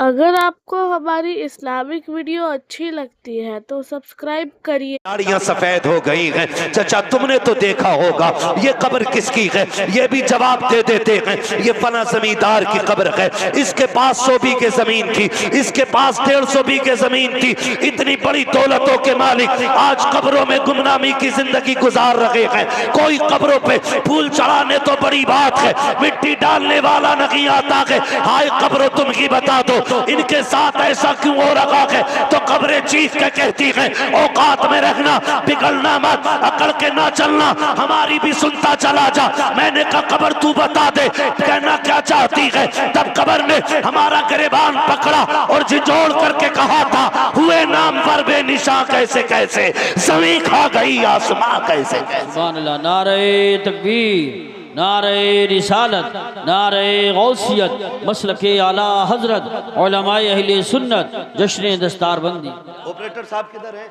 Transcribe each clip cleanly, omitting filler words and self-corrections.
अगर आपको हमारी इस्लामिक वीडियो अच्छी लगती है तो सब्सक्राइब करिए। दाढ़ियां सफेद हो गई हैं। चाचा तुमने तो देखा होगा ये कब्र किसकी है, ये भी जवाब दे देते हैं ये फला जमींदार की कब्र है, इसके पास 100 बीघे जमीन थी, इसके पास 150 बीघे जमीन थी, इतनी बड़ी दौलतों के मालिक आज कब्रों में गुमनामी की जिंदगी गुजार रहे हैं। कोई कब्रों पे फूल चढ़ाने तो बड़ी बात है, मिट्टी डालने वाला नहीं आता है। हाय कब्रों तुम ही बता दो इनके साथ ऐसा क्यों हो रखा है। तो कब्रें चीख के कहती है औकात में रहना, बिगड़ना मत, अकड़ के ना चलना, हमारी भी सुनता चला जा। मैंने कहा कब्र तू बता दे कहना क्या चाहती है। तब कब्र ने हमारा गिरबान पकड़ा और झिझोड़ करके कहा था हुए नाम पर बेनिशां कैसे कैसे, जमीन खा गई आसमां कैसे कैसे। नारे तकबीर, नारे रिसालत, नारे गौसियत, मसलके आला हजरत, उलमाए अहले सुन्नत, जश्न दस्तारबंदी। ऑपरेटर साहब किधर है?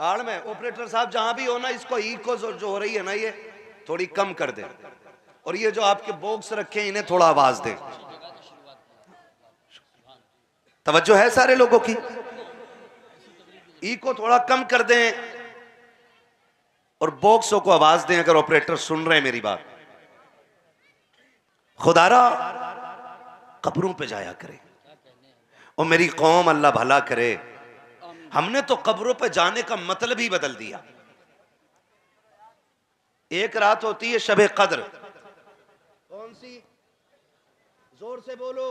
आड़ में। ऑपरेटर साहब जहां भी हो ना, इसको इको जो हो रही है ना ये थोड़ी कम कर दे, और ये जो आपके बॉक्स रखे हैं इन्हें थोड़ा आवाज दे। तवज्जो है सारे लोगों की, इको थोड़ा कम कर दें और बॉक्सों को आवाज दें अगर ऑपरेटर सुन रहे हैं मेरी बात। खुदारा कब्रों पे जाया करे और मेरी कौम अल्लाह भला करे। हमने तो कब्रों पे जाने का मतलब ही बदल दिया। एक रात होती है शबे कद्र, कौन सी? जोर से बोलो,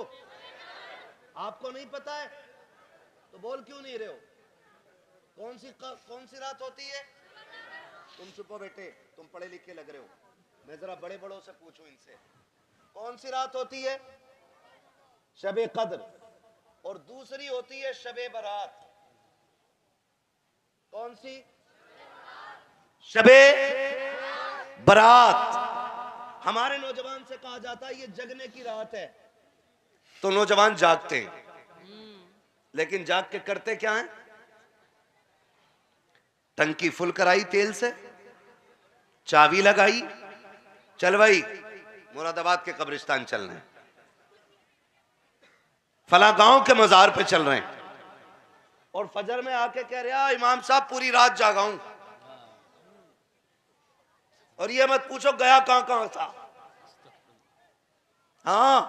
आपको नहीं पता है तो बोल क्यों नहीं रहे हो? कौन सी रात होती है? तुम चुपो बेटे, तुम पढ़े लिखे लग रहे हो, मैं जरा बड़े बड़ों से पूछूं इनसे, कौन सी रात होती है? शबे कद्र। और दूसरी होती है शबे बारात। कौन सी? शबे बारात। हमारे नौजवान से कहा जाता है ये जगने की रात है, तो नौजवान जागते हैं, लेकिन जाग के करते क्या है? टंकी फुल कराई तेल से, चाबी लगाई, चल भाई मुरादाबाद के कब्रिस्तान चल रहे हैं, फला गांव के मजार पे चल रहे हैं, और फजर में आके कह रहा इमाम साहब पूरी रात जागा हूं, और ये मत पूछो गया कहां कहां था। हाँ,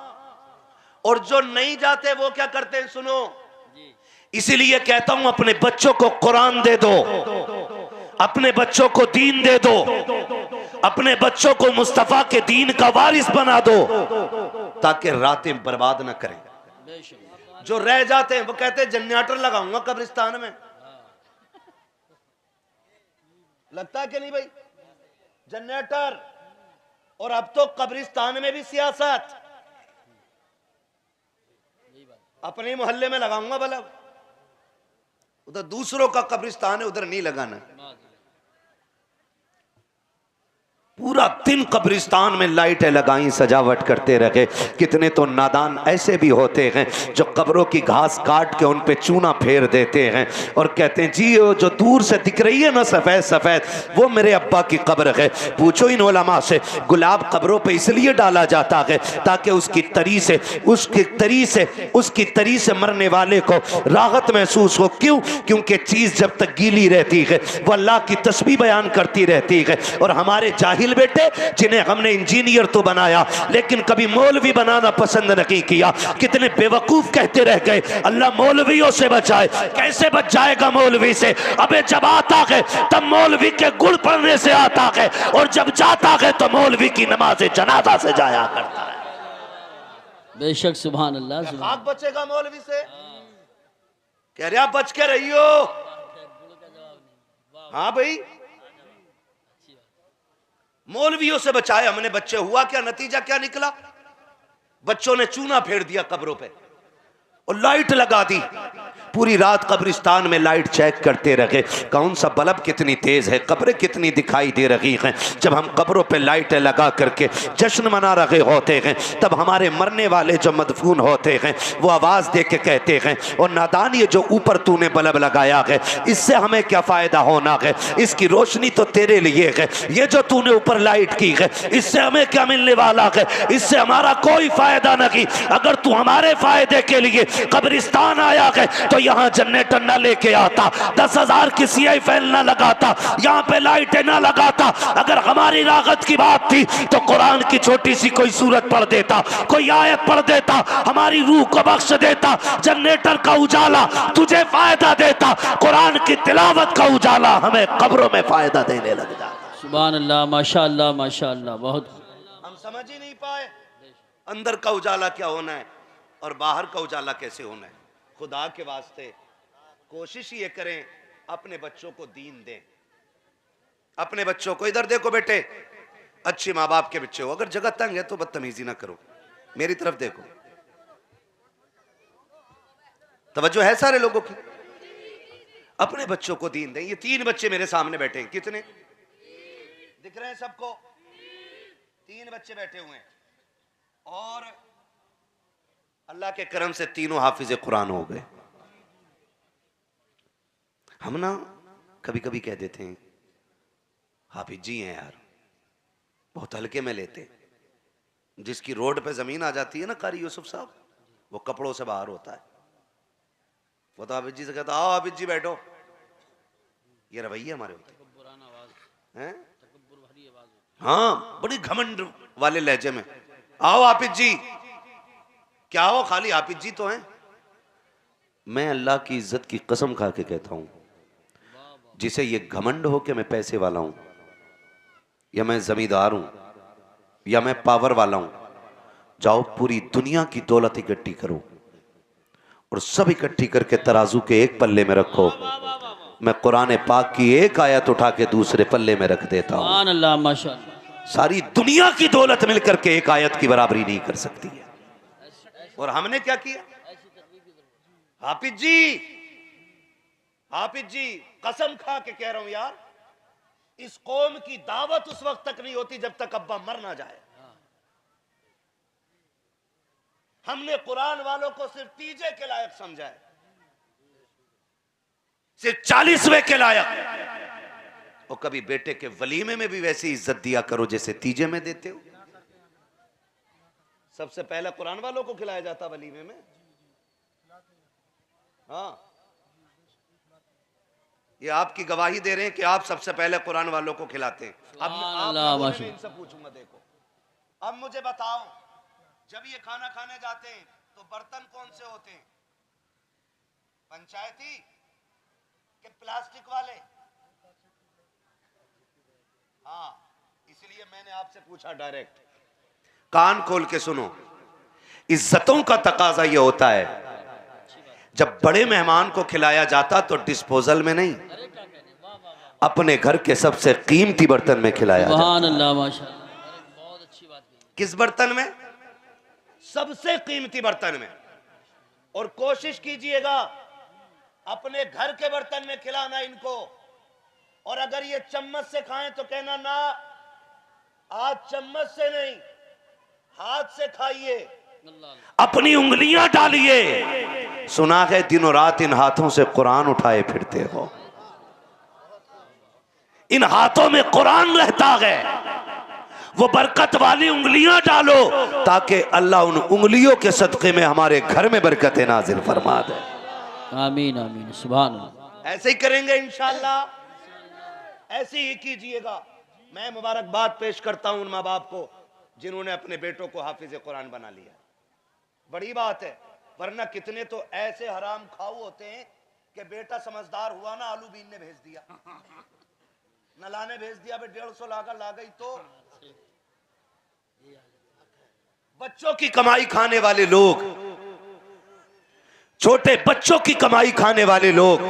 और जो नहीं जाते वो क्या करते हैं सुनो, इसीलिए कहता हूं अपने बच्चों को कुरान दे दो, अपने बच्चों को दीन दे दो, अपने बच्चों को मुस्तफा के दीन का वारिस बना दो, ताकि रातें बर्बाद ना करें। जो रह जाते हैं वो कहते हैं जनरेटर लगाऊंगा कब्रिस्तान में। लगता है कि नहीं भाई जनरेटर? और अब तो कब्रिस्तान में भी सियासत, अपने मोहल्ले में लगाऊंगा बल्ब, उधर दूसरों का कब्रिस्तान है उधर नहीं लगाना। पूरा दिन कब्रिस्तान में लाइटें लगाई, सजावट करते रहे। कितने तो नादान ऐसे भी होते हैं जो कब्रों की घास काट के उन पे चूना फेर देते हैं और कहते हैं जी वो जो दूर से दिख रही है ना सफेद सफेद वो मेरे अब्बा की कब्र है। पूछो इन उलमा से, गुलाब कब्रों पे इसलिए डाला जाता है ताकि उसकी तरी से मरने वाले को राहत महसूस हो। क्यों? क्योंकि चीज जब तक गीली रहती है वो अल्लाह की तस्बीह बयान करती रहती है। और हमारे जाहिल बेटे जिन्हें हमने इंजीनियर तो बनाया लेकिन कभी मौलवी बनाना पसंद नहीं किया, कितने बेवकूफ कहते रह गए अल्लाह मौलवियों से बचाए। कैसे बच जाएगा मौलवी से? अबे जब आता है तब मौलवी के गुड़ पड़ने से आता है, और जब जाता है तो मौलवी की नमाज जनाजा से जाया करता है। बेशक सुभान अल्लाह। भाग बचेगा मौलवी से? कह रहा बच के रहियो। हाँ भाई, मौलवियों से बचाए हमने बच्चे, हुआ क्या? नतीजा क्या निकला? बच्चों ने चूना फेर दिया कब्रों पे, और लाइट लगा दी। पूरी रात कब्रिस्तान में लाइट चेक करते रहे, कौन सा बल्ब कितनी तेज है, कब्रें कितनी दिखाई दे रही हैं। जब हम कब्रों पे लाइटें लगा करके जश्न मना रहे होते हैं, तब हमारे मरने वाले जो मदफून होते हैं वो आवाज़ दे के कहते हैं, और नादान ये जो ऊपर तूने बल्ब लगाया है इससे हमें क्या फ़ायदा होना है, इसकी रोशनी तो तेरे लिए है। ये जो तूने ऊपर लाइट की है इससे हमें क्या मिलने वाला है, इससे हमारा कोई फ़ायदा नहीं। अगर तू हमारे फ़ायदे के लिए कब्रिस्तान आया है तो यहाँ जनरेटर ना लेके आता, 10,000 की सीआई फैन ना लगाता, यहाँ पे लाइटें ना लगाता। अगर हमारी राहत की बात थी तो कुरान की छोटी सी कोई सूरत पढ़ देता, कोई आयत पढ़ देता, हमारी रूह को बख्श देता। जनरेटर का उजाला तुझे फायदा देता, कुरान की तिलावत का उजाला हमें कब्रों में फायदा देने लग जाता। सुभान अल्लाह, माशाअल्लाह माशाअल्लाह। बहुत हम समझ ही नहीं पाए अंदर का उजाला क्या होना है और बाहर का उजाला कैसे होना है। खुदा के वास्ते कोशिश ये करें अपने बच्चों को दीन दें। अपने बच्चों को, इधर देखो बेटे, अच्छे माँ बाप के बच्चे हो, अगर जगह तंग है तो बदतमीजी ना करो, मेरी तरफ देखो। तवज्जो है सारे लोगों की। अपने बच्चों को दीन दें। ये 3 बच्चे मेरे सामने बैठे हैं, कितने दिख रहे हैं सबको? 3 बच्चे बैठे हुए हैं और अल्लाह के करम से तीनों हाफिज कुरान हो गए। हम ना कभी कभी कह देते हैं हाफिज जी हैं यार, बहुत हल्के में लेते हैं। जिसकी रोड पे जमीन आ जाती है ना, कारी यूसुफ साहब, वो कपड़ों से बाहर होता है। वो तो हाफिज जी से कहता आओ हाफिज जी बैठो, ये रवैये हमारे होते हैं। हाँ, बड़ी घमंड वाले लहजे में, आओ हाफिज जी, क्या हो, खाली हाफिज जी तो हैं। मैं अल्लाह की इज्जत की कसम खा के कहता हूं, जिसे ये घमंड हो कि मैं पैसे वाला हूं या मैं जमींदार हूं या मैं पावर वाला हूं, जाओ पूरी दुनिया की दौलत इकट्ठी करो और सब इकट्ठी करके तराजू के एक पल्ले में रखो। मैं कुरान पाक की एक आयत उठा के दूसरे पल्ले में रख देता हूं। सुभान अल्लाह माशाअल्लाह। सारी दुनिया की दौलत मिलकर के एक आयत की बराबरी नहीं कर सकती है। और हमने क्या किया? हाफिज जी कसम खा के कह रहा हूं यार, इस कौम की दावत उस वक्त तक नहीं होती जब तक अब्बा मर ना जाए। हमने कुरान वालों को सिर्फ तीजे के लायक समझा है, सिर्फ 40वें के लायक। और कभी बेटे के वलीमे में भी वैसी इज्जत दिया करो जैसे तीजे में देते हो। सबसे पहले कुरान वालों को खिलाया जाता वलीमे में। हाँ, ये आपकी गवाही दे रहे हैं कि आप सबसे पहले कुरान वालों को खिलाते हैं। अब मैं इनसे पूछूंगा, देखो अब मुझे बताओ, जब ये खाना खाने जाते हैं तो बर्तन कौन से होते हैं? पंचायती कि प्लास्टिक वाले? हाँ, इसलिए मैंने आपसे पूछा डायरेक्ट। कान खोल के सुनो, इज्जतों का तकाजा यह होता है, जब बड़े मेहमान को खिलाया जाता तो डिस्पोजल में नहीं, अपने घर के सबसे कीमती बर्तन में खिलाया जाता। सुभान अल्लाह माशाअल्लाह, बहुत अच्छी बात कही। किस बर्तन में? सबसे कीमती बर्तन में। और कोशिश कीजिएगा अपने घर के बर्तन में खिलाना इनको। और अगर ये चम्मच से खाएं तो कहना ना, आज चम्मच से नहीं, हाथ से खाइए, अपनी उंगलियां डालिए। सुना है दिनों रात इन हाथों से कुरान उठाए फिरते हो, इन हाथों में कुरान रहता है। वो बरकत वाली उंगलियां डालो ताकि अल्लाह उन उंगलियों के सदक़े में हमारे घर में बरकतें नाजिल फरमा दे। आमीन आमीन, सुभान अल्लाह। ऐसे ही करेंगे इंशाअल्लाह, ऐसे ही कीजिएगा। मैं मुबारकबाद पेश करता हूं उन माँ बाप को जिन्होंने अपने बेटों को हाफिज कुरान बना लिया। बड़ी बात है, वरना कितने तो ऐसे हराम खाऊ होते हैं कि बेटा समझदार हुआ ना, आलू बीनने भेज दिया, नलाने भेज दिया, 150 ला गई। तो बच्चों की कमाई खाने वाले लोग, छोटे बच्चों की कमाई खाने वाले लोग,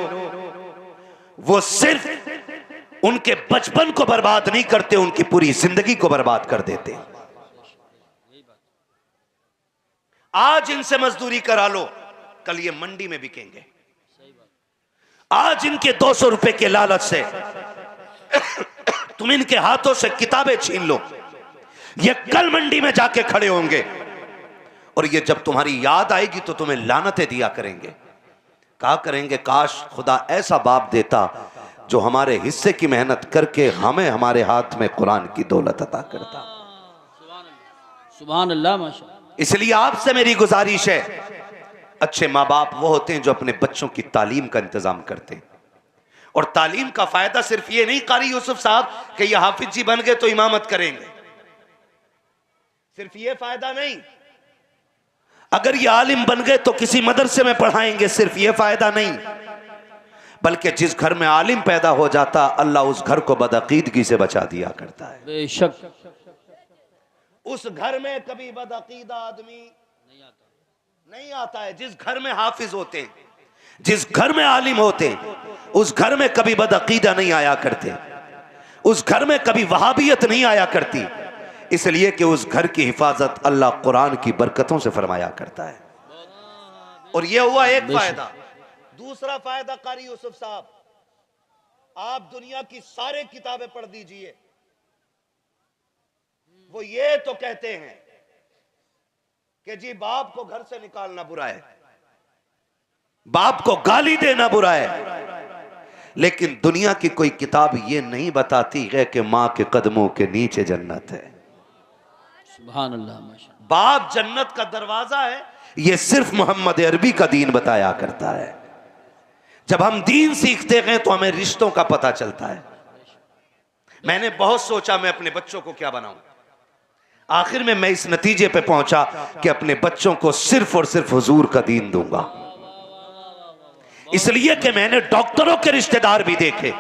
वो सिर्फ उनके बचपन को बर्बाद नहीं करते, उनकी पूरी जिंदगी को बर्बाद कर देते। आज इनसे मजदूरी करा लो, कल ये मंडी में बिकेंगे। आज इनके 200 रुपए के लालच से तुम इनके हाथों से किताबें छीन लो, ये कल मंडी में जाके खड़े होंगे और ये जब तुम्हारी याद आएगी तो तुम्हें लानतें दिया करेंगे, कहा करेंगे काश खुदा ऐसा बाप देता जो हमारे हिस्से की मेहनत करके हमें हमारे हाथ में कुरान की दौलत अता करता। सुभान अल्लाह माशाअल्लाह। इसलिए आपसे मेरी गुजारिश है, अच्छे माँ बाप वो होते हैं जो अपने बच्चों की तालीम का इंतजाम करते हैं। और तालीम का फायदा सिर्फ ये नहीं कारी यूसुफ साहब कि ये हाफिज जी बन गए तो इमामत करेंगे, सिर्फ ये फायदा नहीं। अगर ये आलिम बन गए तो किसी मदरसे में पढ़ाएंगे, सिर्फ ये फायदा नहीं, बल्कि जिस घर में आलिम पैदा हो जाता अल्लाह उस घर को बदअकीदगी से बचा दिया करता है। बेशक उस घर में कभी बदअकीदा आदमी नहीं आता है। जिस घर में हाफिज होते हैं, जिस घर में आलिम होते हैं, उस घर में कभी बदअकीदा नहीं आया करते, उस घर में कभी वहाबियत नहीं आया करती, इसलिए कि उस घर की हिफाजत अल्लाह कुरान की बरकतों से फरमाया करता है। और यह हुआ एक फायदा। दूसरा फायदा कारी यूसुफ साहब, आप दुनिया की सारे किताबें पढ़ दीजिए, वो ये तो कहते हैं कि जी बाप को घर से निकालना बुरा है, बाप को गाली देना बुरा है, लेकिन दुनिया की कोई किताब ये नहीं बताती है कि मां के कदमों के नीचे जन्नत है। सुभान अल्लाह माशाअल्लाह। बाप जन्नत का दरवाजा है, ये सिर्फ मोहम्मद अरबी का दीन बताया करता है। जब हम दीन सीखते हैं तो हमें रिश्तों का पता चलता है। मैंने बहुत सोचा मैं अपने बच्चों को क्या बनाऊं, आखिर में मैं इस नतीजे पे पहुंचा कि अपने बच्चों को सिर्फ और सिर्फ हुजूर का दीन दूंगा। इसलिए कि मैंने डॉक्टरों के रिश्तेदार भी देखे,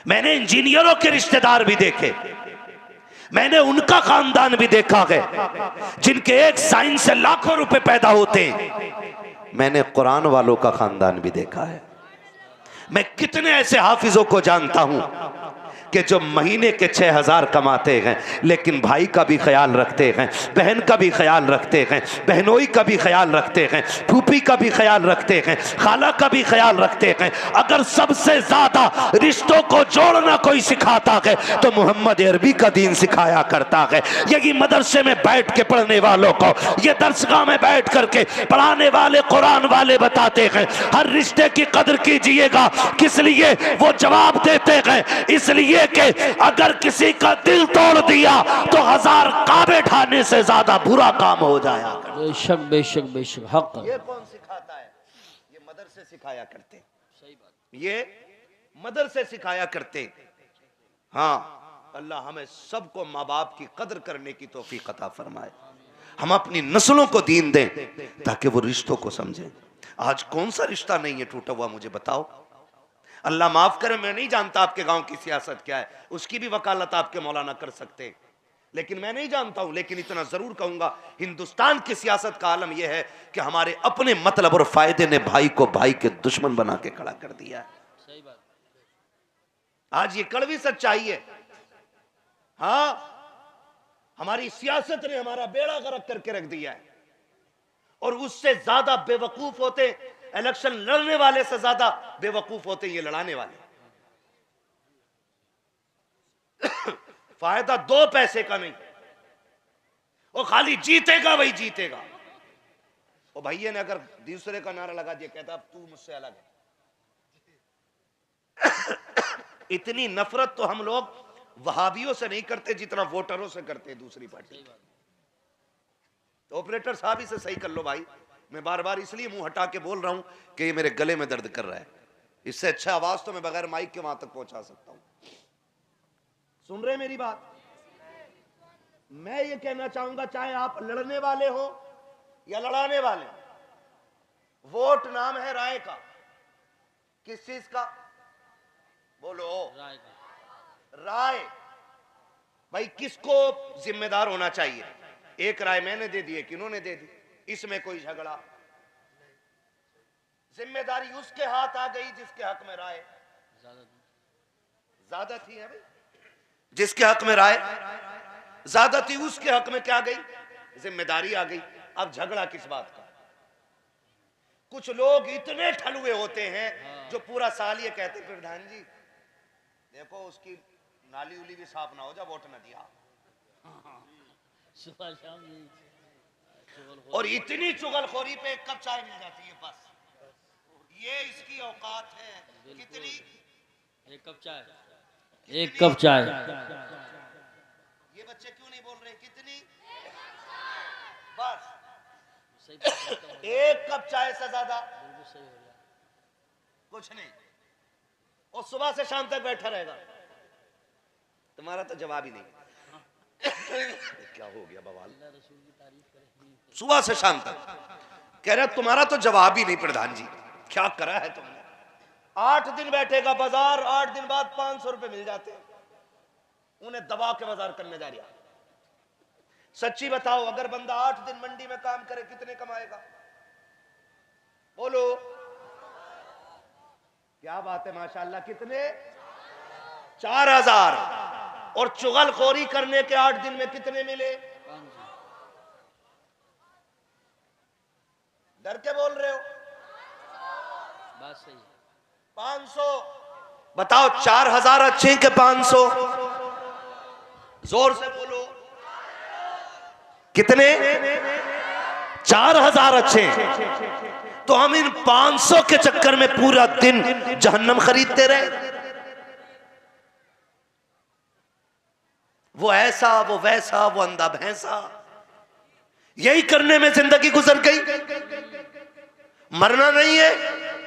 मैंने इंजीनियरों के रिश्तेदार भी देखे, मैंने उनका खानदान भी देखा है जिनके एक साइंस से लाखों रुपए पैदा होते हैं। मैंने कुरान वालों का खानदान भी देखा है। मैं कितने ऐसे हाफिजों को जानता हूं कि जो महीने के 6,000 कमाते हैं, लेकिन भाई का भी ख्याल रखते हैं, बहन का भी ख्याल रखते हैं, बहनोई का भी ख्याल रखते हैं, फूफी का भी ख्याल रखते हैं, खाला का भी ख्याल रखते हैं। अगर सबसे ज्यादा रिश्तों को जोड़ना कोई सिखाता है तो मोहम्मद अरबी का दीन सिखाया करता है। यही मदरसे में बैठ के पढ़ने वालों को, ये दरसगाह में बैठ करके पढ़ाने वाले कुरान वाले बताते हैं हर रिश्ते की कदर कीजिएगा। किस लिए? वो जवाब देते हैं इसलिए कि अगर किसी का दिल तोड़ दिया तो 1000 काबे ढाने से ज्यादा बुरा काम हो जाएगा। बेशक बेशक बेशक हक। ये कौन सिखाता है? ये मदरसे सिखाया करते। सही बात। ये मदरसे सिखाया करते। हाँ, अल्लाह हमें सबको माँ बाप की कदर करने की तौफीक अता फरमाए। हम अपनी नस्लों को दीन दें ताकि वो रिश्तों को समझें। आज कौन सा रिश्ता नहीं है टूटा हुआ, मुझे बताओ। अल्लाह माफ करे, मैं नहीं जानता आपके गांव की सियासत क्या है, उसकी भी वकालत आपके मौलाना कर सकते हैं, लेकिन मैं नहीं जानता हूं। लेकिन इतना जरूर कहूंगा, हिंदुस्तान की सियासत का आलम यह है कि हमारे अपने मतलब और फायदे ने भाई को भाई के दुश्मन बना के खड़ा कर दिया है। सही बात। आज ये कड़वी सच्चाई है। हाँ, हमारी सियासत ने हमारा बेड़ा गर्क करके रख दिया है। और उससे ज्यादा बेवकूफ होते, इलेक्शन लड़ने वाले से ज्यादा बेवकूफ होते ये लड़ाने वाले। फायदा 2 पैसे का नहीं, वो खाली जीतेगा वही जीतेगा। वो भैया ने अगर दूसरे का नारा लगा दिया, कहता अब तू मुझसे अलग है। इतनी नफरत तो हम लोग वहाबियों से नहीं करते जितना वोटरों से करते दूसरी पार्टी। तो ऑपरेटर साहब इसे सही कर लो भाई, मैं बार बार इसलिए मुंह हटा के बोल रहा हूं कि ये मेरे गले में दर्द कर रहा है। इससे अच्छा आवाज तो मैं बगैर माइक के वहां तक पहुंचा सकता हूं। सुन रहे मेरी बात? मैं ये कहना चाहूंगा, चाहे आप लड़ने वाले हो या लड़ाने वाले, वोट नाम है राय का। किस चीज का? बोलो। राय का। राय। भाई किसको जिम्मेदार होना चाहिए? एक राय मैंने दे दी, किन्होंने दे दी, इसमें कोई झगड़ा? जिम्मेदारी उसके हाथ आ गई जिसके हक में राय ज्यादा थी। है भाई, जिसके हक में राय ज्यादा थी उसके हक में क्या गई? जिम्मेदारी आ गई। अब झगड़ा किस बात का? कुछ लोग इतने ठलुए होते हैं जो पूरा साल ये कहते प्रधान जी देखो उसकी नाली उली भी साफ ना हो जा वोट ना दिया। सुबह शाम और इतनी चुगलखोरी पे एक कप चाय मिल जाती है बस, ये इसकी औकात है। कितनी? एक कप चाय, एक कप चाय। ये बच्चे क्यों नहीं बोल रहे कितनी? बस एक कप चाय से ज्यादा कुछ नहीं। और सुबह से शाम तक बैठा रहेगा, तुम्हारा तो जवाब ही नहीं। क्या हो गया बवाल? सुबह से शाम तक कह रहे तुम्हारा तो जवाब ही नहीं प्रधान जी, क्या करा है तुमने? 8 दिन बैठेगा बाजार, 8 दिन बाद 500 रुपए मिल जाते हैं, उन्हें दबा के बाजार करने जा रहा। सच्ची बताओ अगर बंदा 8 दिन मंडी में काम करे कितने कमाएगा? बोलो। क्या बात है माशाल्लाह, कितने? 4000। और चुगलखोरी करने के 8 दिन में कितने मिले? डर के बोल रहे हो? बात सही है। 500। बताओ 4000 अच्छे के 500? जोर से बोलो। कितने? 4000 अच्छे। तो हम इन 500 के चक्कर में पूरा दिन जहन्नम खरीदते रहे। वो ऐसा, वो वैसा, वो अंधा भैंसा, यही करने में जिंदगी गुजर गई। मरना नहीं है।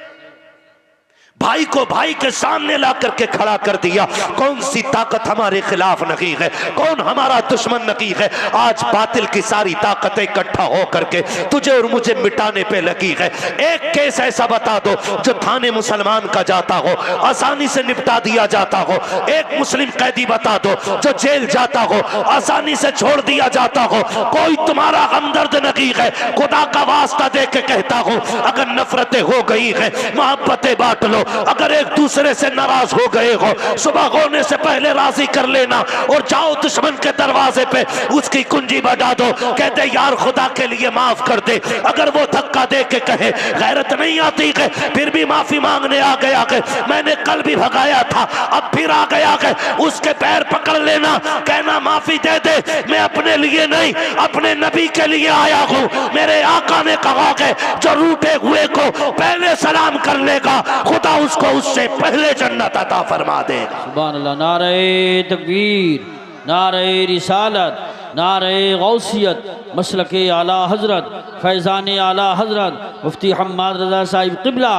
भाई को भाई के सामने ला करके खड़ा कर दिया। कौन सी ताकत हमारे खिलाफ नकी है, कौन हमारा दुश्मन नकी है? आज बातिल की सारी ताकतें इकट्ठा हो करके तुझे और मुझे मिटाने पे लगी है। एक केस ऐसा बता दो जो थाने मुसलमान का जाता हो, आसानी से निपटा दिया जाता हो। एक मुस्लिम कैदी बता दो जो जेल जाता हो, आसानी से छोड़ दिया जाता हो। कोई तुम्हारा हमदर्द नकी है? खुदा का वास्ता दे के कहता हूं, अगर नफरतें हो गई है मोहब्बतें बांट लो। अगर एक दूसरे से नाराज हो गए हो, सुबह होने से पहले राजी कर लेना और जाओ दुश्मन के दरवाजे पे उसकी कुंजी बजा दो। कहते यार खुदा के लिए माफ कर दे। अगर वो धक्का दे के कहे गैरत नहीं आती है, फिर भी माफी मांगने आ गया है, मैंने कल भी भगाया था अब फिर आ गया है, उसके पैर पकड़ लेना, कहना माफी दे दे, मैं अपने लिए नहीं अपने नबी के लिए आया हूं। मेरे आका ने कहा है जो रूठे हुए को पहले सलाम कर लेगा खुदा उसको उससे पहले जन्नत अता फरमा देगा। सुभान अल्लाह। नारे तकबीर, नारे रिसालत, नारे गौसियत, मसलके आला हजरत, फैज़ान आला हजरत मुफ्ती हम्माद रज़ा साहिब क़िबला,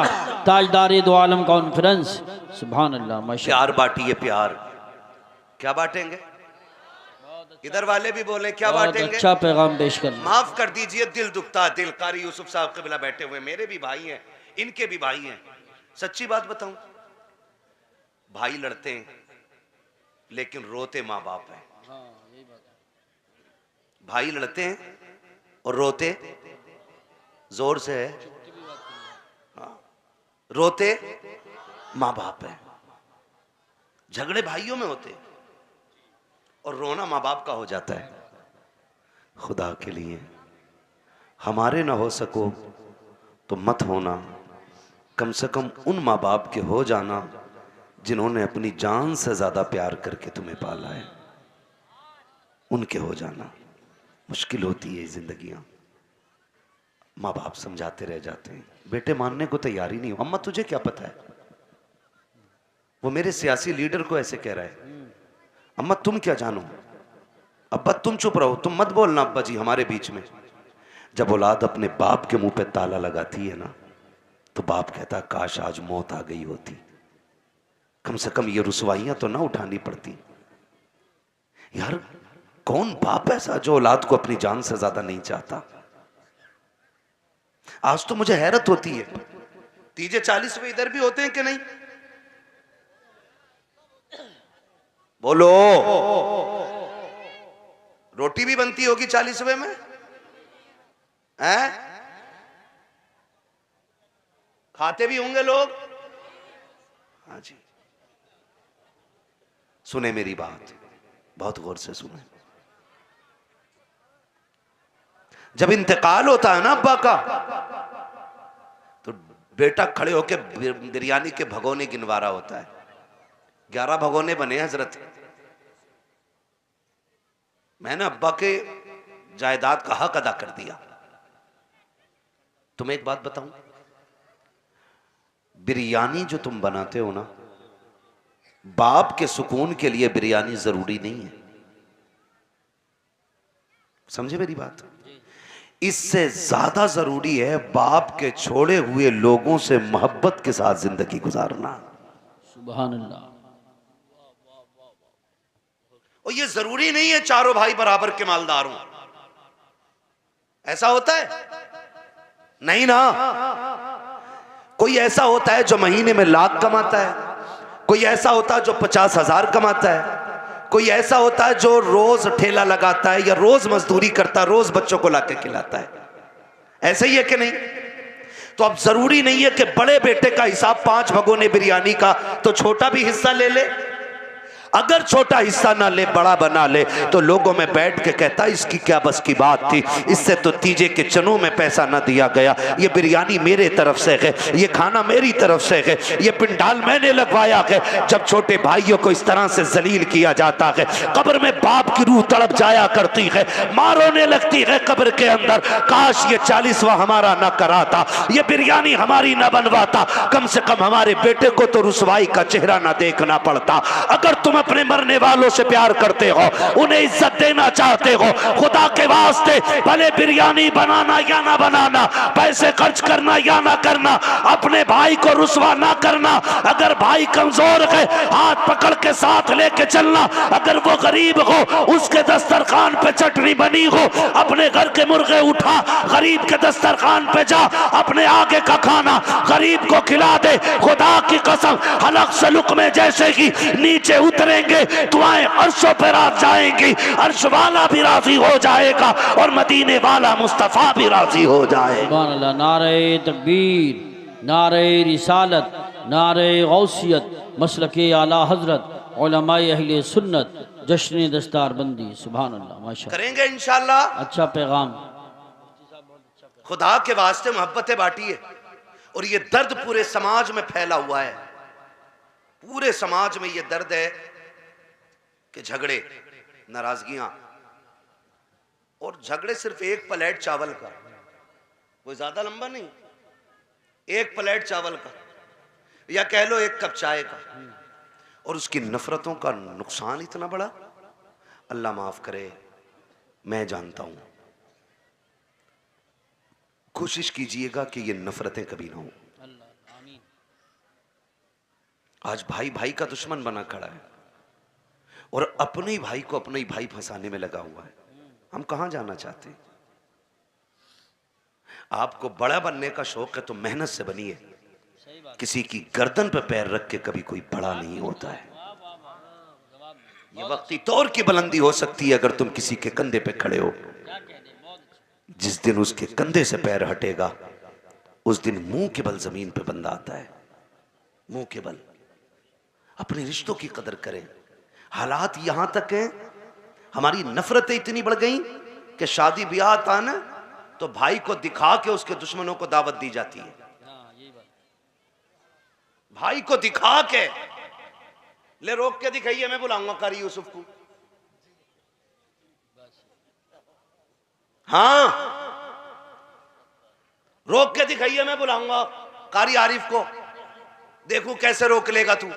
ताजदार दो आलम कॉन्फ्रेंस। सुभान अल्लाह। माशाअल्लाह। प्यार बांटिए, प्यार। क्या बांटेंगे? इधर वाले भी बोले क्या बांटेंगे? अच्छा पैगाम पेश कर। माफ कर दीजिए, दिल दुखता। दिल कारी यूसुफ साहब क़िबला बैठे हुए, मेरे भी भाई हैं, इनके भी भाई हैं। सच्ची बात बताऊं, भाई लड़ते हैं लेकिन रोते माँ बाप हैं। भाई लड़ते हैं और रोते जोर से है, हाँ, रोते माँ बाप है। झगड़े भाइयों में होते और रोना माँ बाप का हो जाता है। खुदा के लिए हमारे ना हो सको तो मत होना, कम से कम उन माँ बाप के हो जाना जिन्होंने अपनी जान से ज्यादा प्यार करके तुम्हें पाला है, उनके हो जाना। मुश्किल होती है जिंदगियां, माँ बाप समझाते रह जाते हैं, बेटे मानने को तैयार ही नहीं हो। अम्मा तुझे क्या पता है, वो मेरे सियासी लीडर को ऐसे कह रहा है, अम्मा तुम क्या जानो, अब्बा तुम चुप रहो, तुम मत बोलना अब्बा जी हमारे बीच में। जब औलाद अपने बाप के मुंह पे ताला लगाती है ना, तो बाप कहता काश आज मौत आ गई होती, कम से कम ये रुसवाइयां तो ना उठानी पड़ती। यार कौन बाप ऐसा जो औलाद को अपनी जान से ज्यादा नहीं चाहता। आज तो मुझे हैरत होती है, तीजे 40वें इधर भी होते हैं कि नहीं? बोलो, रोटी भी बनती होगी 40वें में, हैं? खाते भी होंगे लोग। हाँ जी, सुने मेरी बात, बहुत गौर से सुने। जब इंतकाल होता है ना अब्बा का, तो बेटा खड़े होके बिरयानी के भगोने गिनवा रहा होता है। 11 भगोने बने हजरत। मैंने अब्बा के जायदाद का हक अदा कर दिया। तुम्हें एक बात बताऊं, बिरयानी जो तुम बनाते हो ना, बाप के सुकून के लिए बिरयानी जरूरी नहीं है। समझे मेरी बात? इससे ज्यादा जरूरी है बाप के छोड़े हुए लोगों से मोहब्बत के साथ जिंदगी गुजारना। सुभान अल्लाह। और ये जरूरी नहीं है चारों भाई बराबर के मालदार हों। ऐसा होता है? नहीं ना। कोई ऐसा होता है जो महीने में लाख कमाता है, कोई ऐसा होता है जो 50,000 कमाता है, कोई ऐसा होता है जो रोज ठेला लगाता है या रोज मजदूरी करता है, रोज बच्चों को लाके खिलाता है। ऐसे ही है कि नहीं? तो अब जरूरी नहीं है कि बड़े बेटे का हिसाब 5 भगोने बिरयानी का, तो छोटा भी हिस्सा ले ले। अगर छोटा हिस्सा ना ले, बड़ा बना ले, तो लोगों में बैठ के कहता इसकी क्या बस की बात थी, इससे तो तीजे के चनों में पैसा ना दिया गया। ये बिरयानी मेरे तरफ से है, ये खाना मेरी तरफ से है, ये पिंडाल मैंने लगवाया है। जब छोटे भाइयों को इस तरह से जलील किया जाता है, कब्र में बाप की रूह तड़प जाया करती है, मां रोने लगती है कब्र के अंदर, काश ये 40वां हमारा ना कराता, ये बिरयानी हमारी ना बनवाता, कम से कम हमारे बेटे को तो रुसवाई का चेहरा ना देखना पड़ता। अगर तुम अपने मरने वालों से प्यार करते हो, उन्हें इज्जत देना चाहते हो, खुदा के वास्ते भले बिरयानी बनाना या ना बनाना, पैसे खर्च करना या ना करना, अपने भाई को रुसवा ना करना। अगर भाई कमजोर है, हाथ पकड़ के साथ लेके चलना। अगर वो गरीब हो, उसके दस्तरखान पे चटनी बनी हो, अपने घर के मुर्गे उठा, गरीब के दस्तरखान पे जा, अपने आगे का खाना गरीब को खिला दे। खुदा की कसम, हलक से लुक़मे जैसे ही नीचे उतरेंगे, दुआएं अर्शों पे रात जाएंगी, अर्श वाला भी राजी हो जाएगा और मदीने वाला मुस्तफा भी राजी हो जाएगा। सुभान अल्लाह। नारे तकबीर, नारे रिसालत, नारे गौसियत, मसलके आला हजरत, उलमाए अहले सुन्नत, जश्न दस्तारबंदी। सुभान अल्लाह, माशाअल्लाह। करेंगे इंशाअल्लाह। अच्छा पैगाम। खुदा के वास्ते मोहब्बतें बांटिए। और ये दर्द पूरे समाज में फैला हुआ है, पूरे समाज में ये दर्द है कि झगड़े, नाराजगियां, और झगड़े सिर्फ एक प्लेट चावल का, कोई ज्यादा लंबा नहीं, एक प्लेट चावल का, या कह लो एक कप चाय का, और उसकी नफरतों का नुकसान इतना बड़ा। अल्लाह माफ करे, मैं जानता हूं। कोशिश कीजिएगा कि ये नफरतें कभी ना हो। आज भाई भाई का दुश्मन बना खड़ा है और अपने ही भाई को अपने ही भाई फंसाने में लगा हुआ है। हम कहां जाना चाहते हैं? आपको बड़ा बनने का शौक है तो मेहनत से बनिए। किसी की गर्दन पे पैर रख के कभी कोई बड़ा नहीं होता है। ये वक्ती तौर की बुलंदी हो सकती है अगर तुम किसी के कंधे पे खड़े हो। जिस दिन उसके कंधे से पैर हटेगा, उस दिन मुंह के बल जमीन पे बंदा आता है। मुंह के बल। अपने रिश्तों की कदर करें। हालात यहां तक हैं, हमारी नफरतें इतनी बढ़ गई कि शादी ब्याह आता ना तो भाई को दिखा के उसके दुश्मनों को दावत दी जाती है। भाई को दिखा के, ले रोक के दिखाइए, मैं बुलाऊंगा कारी यूसुफ को। हाँ, रोक के दिखाइए, मैं बुलाऊंगा कारी आरिफ को, देखूं कैसे रोक लेगा तू।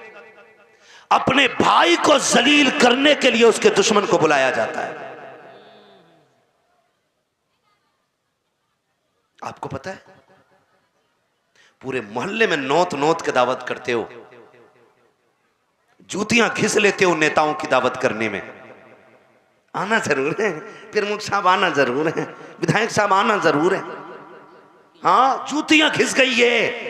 अपने भाई को जलील करने के लिए उसके दुश्मन को बुलाया जाता है। आपको पता है, पूरे मोहल्ले में नौत नौत के दावत करते हो, जूतियां घिस लेते हो नेताओं की दावत करने में। आना जरूर है, प्रमुख साहब आना जरूर है, विधायक साहब आना जरूर है। हाँ, जूतियां घिस गई है।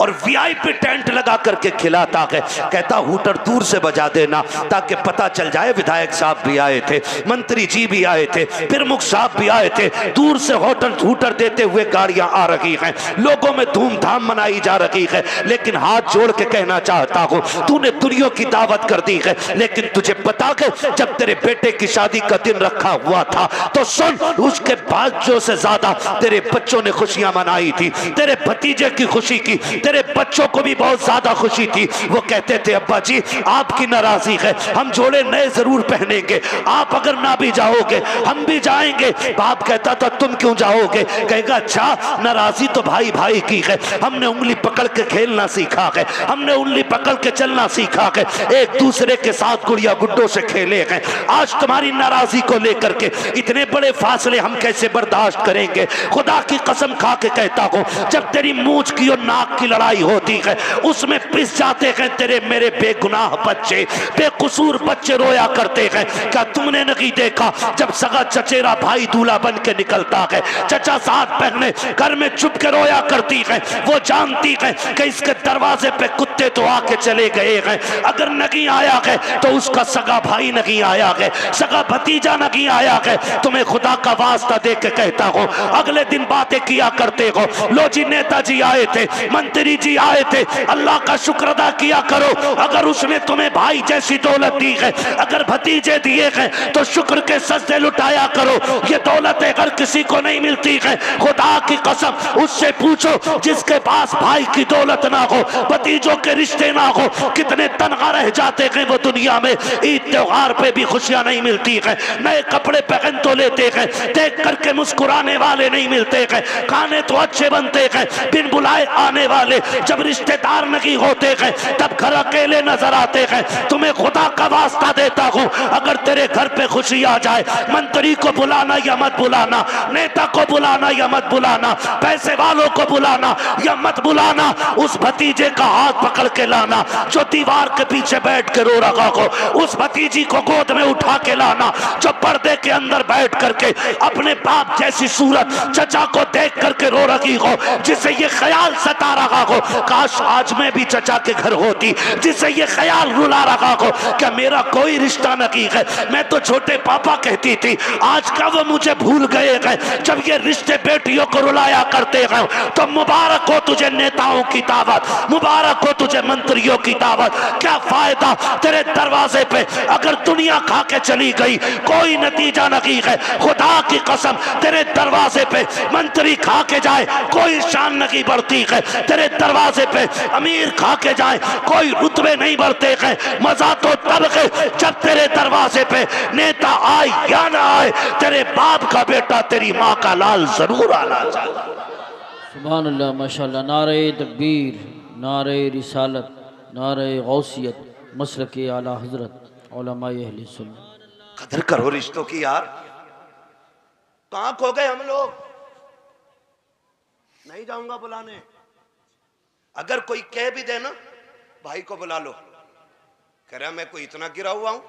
और वीआईपी टेंट लगा करके खिलाता है। कहता हूटर दूर से बजा देना ताकि पता चल जाए विधायक साहब भी आए थे, मंत्री जी भी आए थे, प्रमुख साहब भी आए थे। दूर से होटल हूटर देते हुए गाड़ियां आ रही हैं, लोगों में धूमधाम मनाई जा रही है। लेकिन हाथ जोड़ के कहना चाहता हूं, तूने दुनिया की दावत कर दी है, लेकिन तुझे पता है जब तेरे बेटे की शादी का दिन रखा हुआ था तो सुन, उसके बाजों से ज्यादा तेरे बच्चों ने खुशियां मनाई थी, तेरे भतीजे की खुशी की, तेरे बच्चों को भी बहुत ज्यादा खुशी थी। वो कहते थे अब्बा जी आपकी नाराजगी है, हम जोड़े नए जरूर पहनेंगे, आप अगर ना भी जाओगे हम भी जाएंगे। बाप कहता था तुम क्यों जाओगे? कहेगा अच्छा नाराजगी तो भाई भाई की है, हमने उंगली पकड़ के खेलना सीखा है, हमने उंगली पकड़ के चलना सीखा है, एक दूसरे के साथ गुड़िया गुड्डों से खेले हैं। आज तुम्हारी नाराजगी को लेकर के इतने बड़े फासले हम कैसे बर्दाश्त करेंगे? खुदा की कसम खा के कहता हूं, जब तेरी मूंछ की और नाक की लड़ाई होती है उसमें पिस जाते हैं तेरे मेरे बेगुनाह बच्चे, बेकसूर बच्चे रोया करते हैं। क्या तुमने नहीं देखा जब सगा चचेरा भाई दूल्हा बन के निकलता है, चचा साथ पहने घर में चुप के रोया करती है। वो जानती है कि इसके दरवाजे पे कुत्ते तो आके चले गए हैं, अगर नहीं आया है तो उसका सगा भाई नहीं आया है, सगा भतीजा नहीं आया है। तुम्हें खुदा का वास्ता दे के कहता हूं, अगले दिन बातें किया करते हो, लो जी नेताजी आए थे, मंत्री जी आए थे, अल्लाह का शुक्र अदा किया करो। अगर उसने तुम्हें भाई जैसी दौलत दी है, अगर भतीजे दिए हैं तो शुक्र के सजदे लुटाया करो। ये दौलत अगर किसी को नहीं मिलती है, खुदा की कसम उससे पूछो जिसके पास भाई की दौलत ना हो, भतीजों के रिश्ते ना हो, कितने तनखा रह जाते हैं वो दुनिया में। ईद त्योहार पे भी खुशियां नहीं मिलती है, नए कपड़े पहन तो लेते हैं, देख करके मुस्कुराने वाले नहीं मिलते हैं, खाने तो अच्छे बनते हैं, बिन बुलाए आने वाले, जब रिश्तेदार नहीं होते हैं तब घर अकेले नजर आते हैं। तुम्हें खुदा का वास्ता देता हूं, अगर तेरे घर पे खुशी आ जाए, मंत्री को बुलाना या मत बुलाना, नेता को बुलाना या मत बुलाना, पैसे वालों को बुलाना या मत बुलाना, उस भतीजे का हाथ पकड़ के लाना जो दीवार के पीछे बैठ के रो रहा हो, उस भतीजी को गोद में उठा के लाना जो पर्दे के अंदर बैठ करके अपने बाप जैसी सूरत चचा को देख करके रो रही हो, जिसे ये ख्याल सता रहा हो काश आज मैं भी चचा के घर होती, जिसे ये ख्याल रुला रहा हो क्या मेरा कोई रिश्ता नहीं है, मैं तो छोटे पापा कहती थी, आज का वो मुझे भूल गए हैं। जब ये रिश्ते बेटियों को रुलाया करते हैं तो मुबारक हो तुझे नेताओं की दावत, मुबारक हो तुझे मंत्रियों की दावत। क्या फायदा तेरे दरवाजे पे अगर दुनिया खा के चली गई, कोई नतीजा नहीं है। खुदा की कसम तेरे दरवाजे पे मंत्री खा के जाए कोई शान नहीं बढ़ती है, तेरे दरवाजे पे अमीर खा के जाए कोई रुतबे नहीं बढ़ते हैं। मजा तो तब है जब तेरे दरवाजे पे नेता आए या ना आए, तेरे बाप का बेटा तेरी माँ का लाल जरूर आना चाहिए। सुभान अल्लाह माशाअल्लाह। नारे तकबीर, नारे रिसालत, नारे गौसियत, मसलके आला हजरत, उलमाए अहले सुन्नत। कदर करो रिश्तों की यार। कहां खो गए हम लोग? नहीं जाऊंगा बुलाने। अगर कोई कह भी देना भाई को बुला लो, कह रहा मैं कोई इतना गिरा हुआ हूं?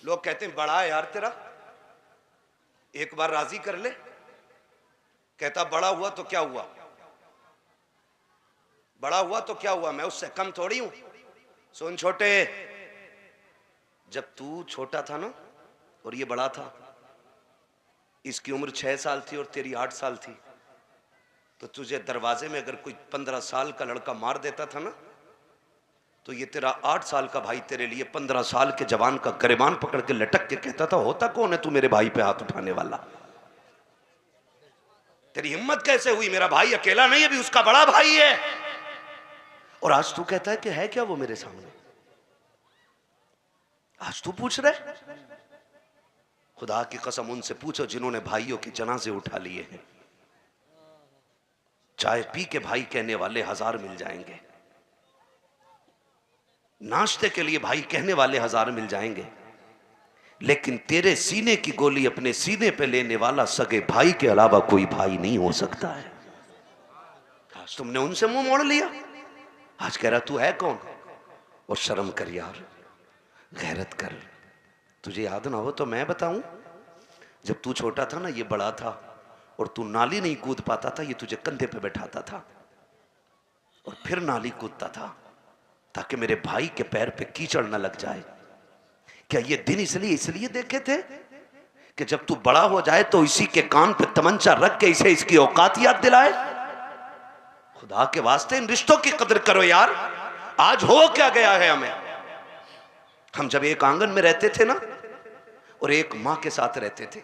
लोग कहते हैं बड़ा है यार तेरा, एक बार राजी कर ले। कहता बड़ा हुआ तो क्या हुआ, बड़ा हुआ तो क्या हुआ, मैं उससे कम थोड़ी हूं। सुन छोटे, जब तू छोटा था ना और ये बड़ा था, इसकी उम्र 6 साल थी और तेरी 8 साल थी, तो तुझे दरवाजे में अगर कोई 15 साल का लड़का मार देता था ना, तो ये तेरा 8 साल का भाई तेरे लिए 15 साल के जवान का गिरबान पकड़ के लटक के कहता था होता कौन है तू मेरे भाई पे हाथ उठाने वाला? तेरी हिम्मत कैसे हुई? मेरा भाई अकेला नहीं है, भी उसका बड़ा भाई है। और आज तू कहता है कि है क्या वो मेरे सामने? आज तू पूछ रहे? खुदा की कसम उनसे पूछो जिन्होंने भाइयों के जनाजे उठा लिए हैं। चाय पी के भाई कहने वाले 1000 मिल जाएंगे, नाश्ते के लिए भाई कहने वाले 1000 मिल जाएंगे, लेकिन तेरे सीने की गोली अपने सीने पे लेने वाला सगे भाई के अलावा कोई भाई नहीं हो सकता है। आज तुमने उनसे मुंह मोड़ लिया, आज कह रहा तू है कौन? और शर्म कर यार, गैरत कर। तुझे याद ना हो तो मैं बताऊं, जब तू छोटा था ना ये बड़ा था और तू नाली नहीं कूद पाता था, ये तुझे कंधे पे बैठाता था। और फिर नाली कूदता था ताकि मेरे भाई के पैर पे कीचड़ न लग जाए। क्या ये दिन इसलिए देखे थे कि जब तू बड़ा हो जाए तो इसी के कान पे तमंचा रख के इसे इसकी औकात याद दिलाए? खुदा के वास्ते इन रिश्तों की कदर करो यार। आज हो क्या गया है हमें। हम जब एक आंगन में रहते थे ना और एक मां के साथ रहते थे,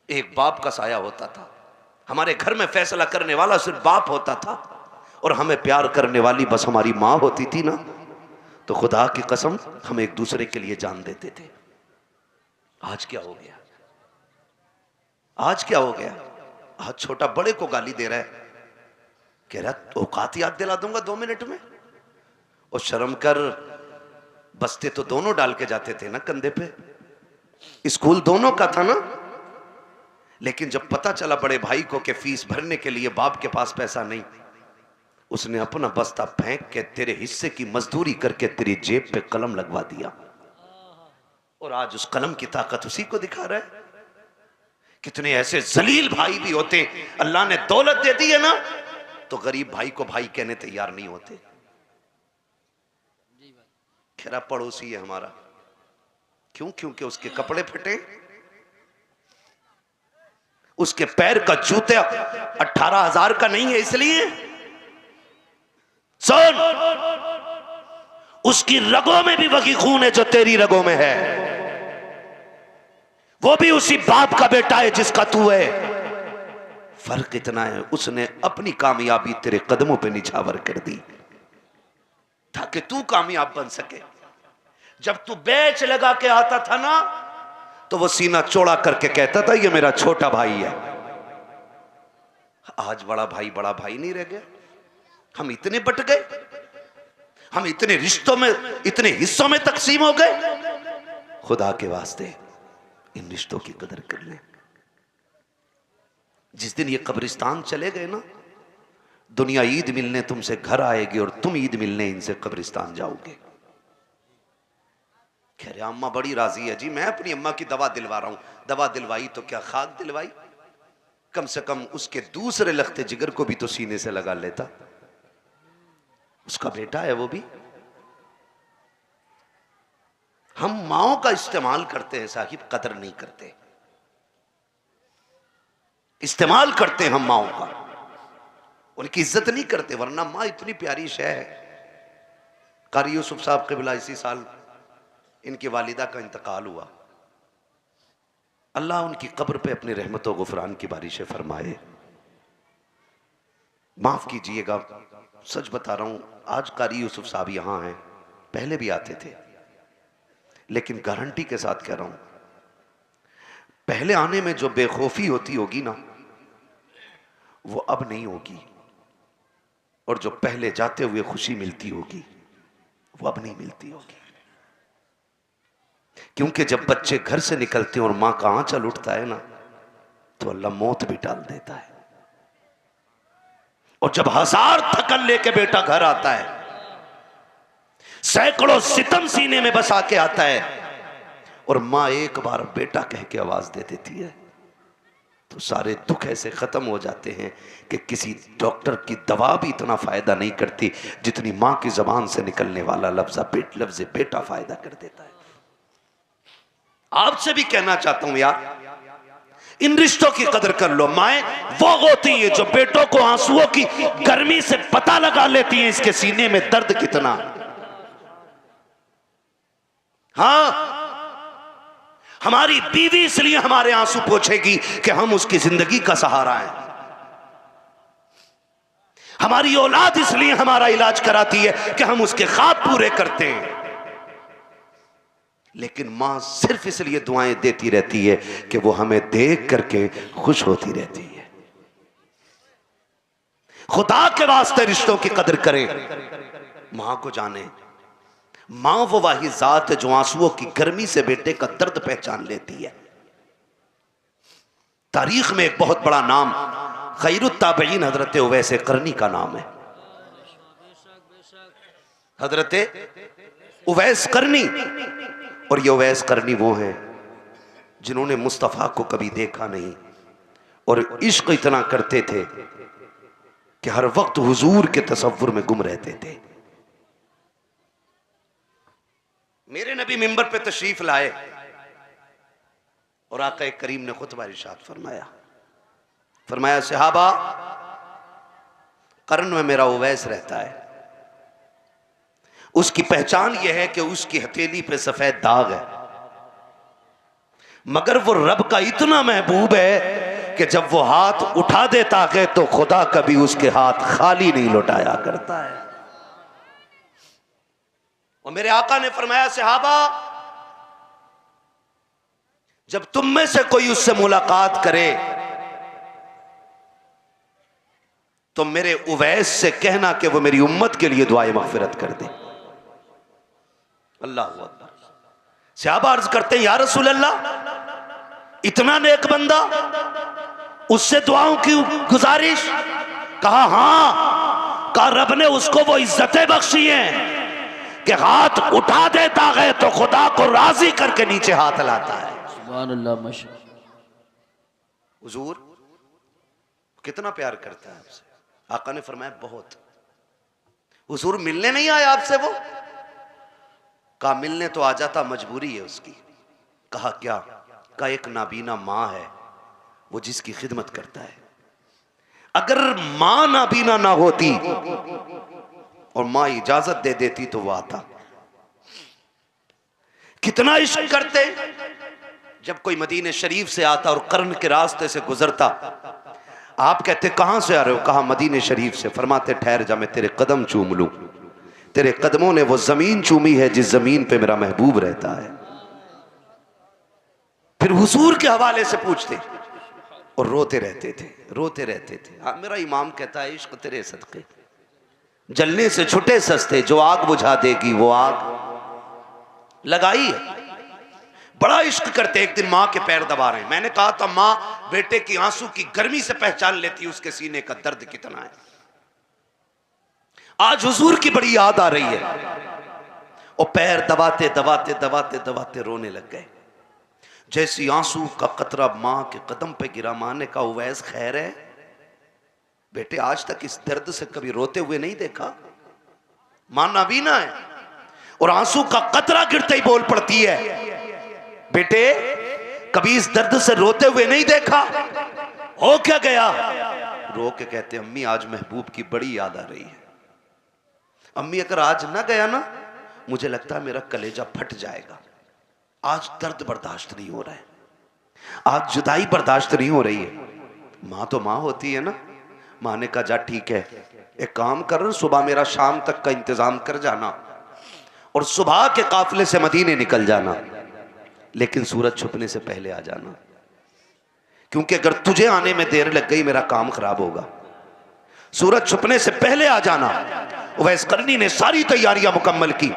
एक बाप का साया होता था। हमारे घर में फैसला करने वाला सिर्फ बाप होता था और हमें प्यार करने वाली बस हमारी मां होती थी ना। तो खुदा की कसम हम एक दूसरे के लिए जान देते थे। आज क्या हो गया? आज क्या हो गया? आज छोटा बड़े को गाली दे रहा है, कह रहा औकात याद दिला दूंगा 2 मिनट में। और शर्म कर, बस्ते तो दोनों डाल के जाते थे ना कंधे पे, स्कूल दोनों का था ना। लेकिन जब पता चला बड़े भाई को कि फीस भरने के लिए बाप के पास पैसा नहीं, उसने अपना बस्ता फेंक के तेरे हिस्से की मजदूरी करके तेरी जेब पे कलम लगवा दिया। और आज उस कलम की ताकत उसी को दिखा रहा है। कितने ऐसे जलील भाई भी होते, अल्लाह ने दौलत दे दी है ना तो गरीब भाई को भाई कहने तैयार नहीं होते। खेरा पड़ोसी है हमारा, क्यों? क्योंकि उसके कपड़े फटे, उसके पैर का जूते 18,000 का नहीं है इसलिए। सुन, उसकी रगों में भी वही खून है जो तेरी रगों में है। वो भी उसी बाप का बेटा है जिसका तू है। फर्क इतना है, उसने अपनी कामयाबी तेरे कदमों पे निछावर कर दी ताकि तू कामयाब बन सके। जब तू बेच लगा के आता था ना तो वो सीना चौड़ा करके कहता था ये मेरा छोटा भाई है। आज बड़ा भाई नहीं रह गया। हम इतने बट गए, हम इतने रिश्तों में, इतने हिस्सों में तकसीम हो गए। खुदा के वास्ते इन रिश्तों की कदर कर ले। जिस दिन ये कब्रिस्तान चले गए ना, दुनिया ईद मिलने तुमसे घर आएगी और तुम ईद मिलने इनसे कब्रिस्तान जाओगे। कह रहे अम्मा बड़ी राजी है जी, मैं अपनी अम्मा की दवा दिलवा रहा हूं। दवा दिलवाई तो क्या खाक दिलवाई, कम से कम उसके दूसरे लख्ते जिगर को भी तो सीने से लगा लेता। उसका बेटा है वो भी। हम माओं का इस्तेमाल करते हैं साहिब, कदर नहीं करते। इस्तेमाल करते हैं हम माओं का, उनकी इज्जत नहीं करते। वरना मां इतनी प्यारी शय है। कारी यूसुफ साहब क़िबला इसी साल इनकी वालिदा का इंतकाल हुआ। अल्लाह उनकी कब्र पे अपनी रहमत और गुफरान की बारिशें फरमाए। माफ कीजिएगा, सच बता रहा हूं, आज कारी यूसुफ साहब यहां हैं, पहले भी आते थे, लेकिन गारंटी के साथ कह रहा हूं, पहले आने में जो बेखौफी होती होगी ना वो अब नहीं होगी, और जो पहले जाते हुए खुशी मिलती होगी वो अब नहीं मिलती होगी। क्योंकि जब बच्चे घर से निकलते हैं और मां का आंचल उठता है ना तो अल्लाह मौत भी डाल देता है। और जब 1000 थकन लेके बेटा घर आता है, सैकड़ों सितम सीने में बसा के आता है, और मां एक बार बेटा कह के आवाज दे देती है तो सारे दुख ऐसे खत्म हो जाते हैं कि किसी डॉक्टर की दवा भी इतना फायदा नहीं करती जितनी मां की जबान से निकलने वाला लफ्ज बेटा फायदा कर देता है। आपसे भी कहना चाहता हूं यार, इन रिश्तों की कदर कर लो। माएं वो होती है जो बेटों को आंसुओं की गर्मी से पता लगा लेती हैं इसके सीने में दर्द कितना। हाँ, हमारी बीवी इसलिए हमारे आंसू पोंछेगी कि हम उसकी जिंदगी का सहारा हैं। हमारी औलाद इसलिए हमारा इलाज कराती है कि हम उसके ख्वाब पूरे करते हैं। लेकिन मां सिर्फ इसलिए दुआएं देती रहती है कि वो हमें देख करके खुश होती रहती है। खुदा के वास्ते रिश्तों की कदर करें, मां को जाने। मां वो वाही जात है जो आंसुओं की गर्मी से बेटे का दर्द पहचान लेती है। तारीख में एक बहुत बड़ा नाम खैरुत ताबईन हजरत उवैस करनी का नाम है। हजरत उवैस करनी, और ये उवैस करनी वो हैं जिन्होंने मुस्तफ़ा को कभी देखा नहीं और इश्क इतना करते थे कि हर वक्त हुजूर के तसव्वुर में गुम रहते थे। मेरे नबी मिंबर पे तशरीफ लाए और आका करीम ने खुतबा इरशाद फरमाया सहाबा, कर्न में मेरा उवैस रहता है, उसकी पहचान यह है कि उसकी हथेली पे सफेद दाग है, मगर वो रब का इतना महबूब है कि जब वो हाथ उठा देता है तो खुदा कभी उसके हाथ खाली नहीं लौटाया करता है। और मेरे आका ने फरमाया सहाबा, जब तुम में से कोई उससे मुलाकात करे तो मेरे उवैस से कहना कि वो मेरी उम्मत के लिए दुआए मगफिरत कर दे। अल्लाह अकबर। सहाबा अर्ज करते हैं या रसूल अल्लाह, इतना नेक बंदा, उससे दुआओं की गुजारिश? कहा हाँ। कहा रब ने उसको वो इज्जतें बख्शी हैं कि हाथ उठा देता है तो खुदा को राजी करके नीचे हाथ लाता है। सुभान अल्लाह, माशाअल्लाह। हुजूर कितना प्यार करता है आपसे। आका ने फरमाया बहुत। हुजूर मिलने नहीं आया आपसे वो? कहा मिलने तो आ जाता, मजबूरी है उसकी। कहा क्या? का एक नाबीना मां है, वो जिसकी खिदमत करता है। अगर मां नाबीना ना होती और मां इजाजत दे देती तो वो आता। कितना इश्क करते। जब कोई मदीने शरीफ से आता और कर्न के रास्ते से गुजरता, आप कहते कहां से आ रहे हो? कहा मदीने शरीफ से। फरमाते ठहर जा, मैं तेरे कदम चूम लूं। तेरे कदमों ने वो जमीन चूमी है जिस जमीन पे मेरा महबूब रहता है। फिर हुजूर के हवाले से पूछते और रोते रहते थे। हाँ, मेरा इमाम कहता है इश्क तेरे सदके जलने से छुटे सस्ते, जो आग बुझा देगी वो आग लगाई है। बड़ा इश्क करते। एक दिन माँ के पैर दबा रहे हैं। मैंने कहा था माँ बेटे की आंसू की गर्मी से पहचान लेती उसके सीने का दर्द कितना है। आज हुजूर की बड़ी याद आ रही है और पैर दबाते रोने लग गए। जैसी आंसू का कतरा मां के कदम पे गिरा, मां ने कहा उवैस खैर है बेटे? आज तक इस दर्द से कभी रोते हुए नहीं देखा। मां नाबीना है और आंसू का कतरा गिरते ही बोल पड़ती है बेटे कभी इस दर्द से रोते हुए नहीं देखा। हो क्या गया? रो के कहते अम्मी आज महबूब की बड़ी याद आ रही है। अम्मी अगर आज ना गया ना, मुझे लगता है मेरा कलेजा फट जाएगा। आज दर्द बर्दाश्त नहीं हो रहा है, आज जुदाई बर्दाश्त नहीं हो रही है। माँ तो माँ होती है ना। माँ ने कहा जा ठीक है, एक काम कर, सुबह मेरा शाम तक का इंतजाम कर जाना और सुबह के काफिले से मदीने निकल जाना, लेकिन सूरज छुपने से पहले आ जाना, क्योंकि अगर तुझे आने में देर लग गई मेरा काम खराब होगा। सूरज छुपने से पहले आ जाना। उवैस करनी ने सारी तैयारियां मुकम्मल की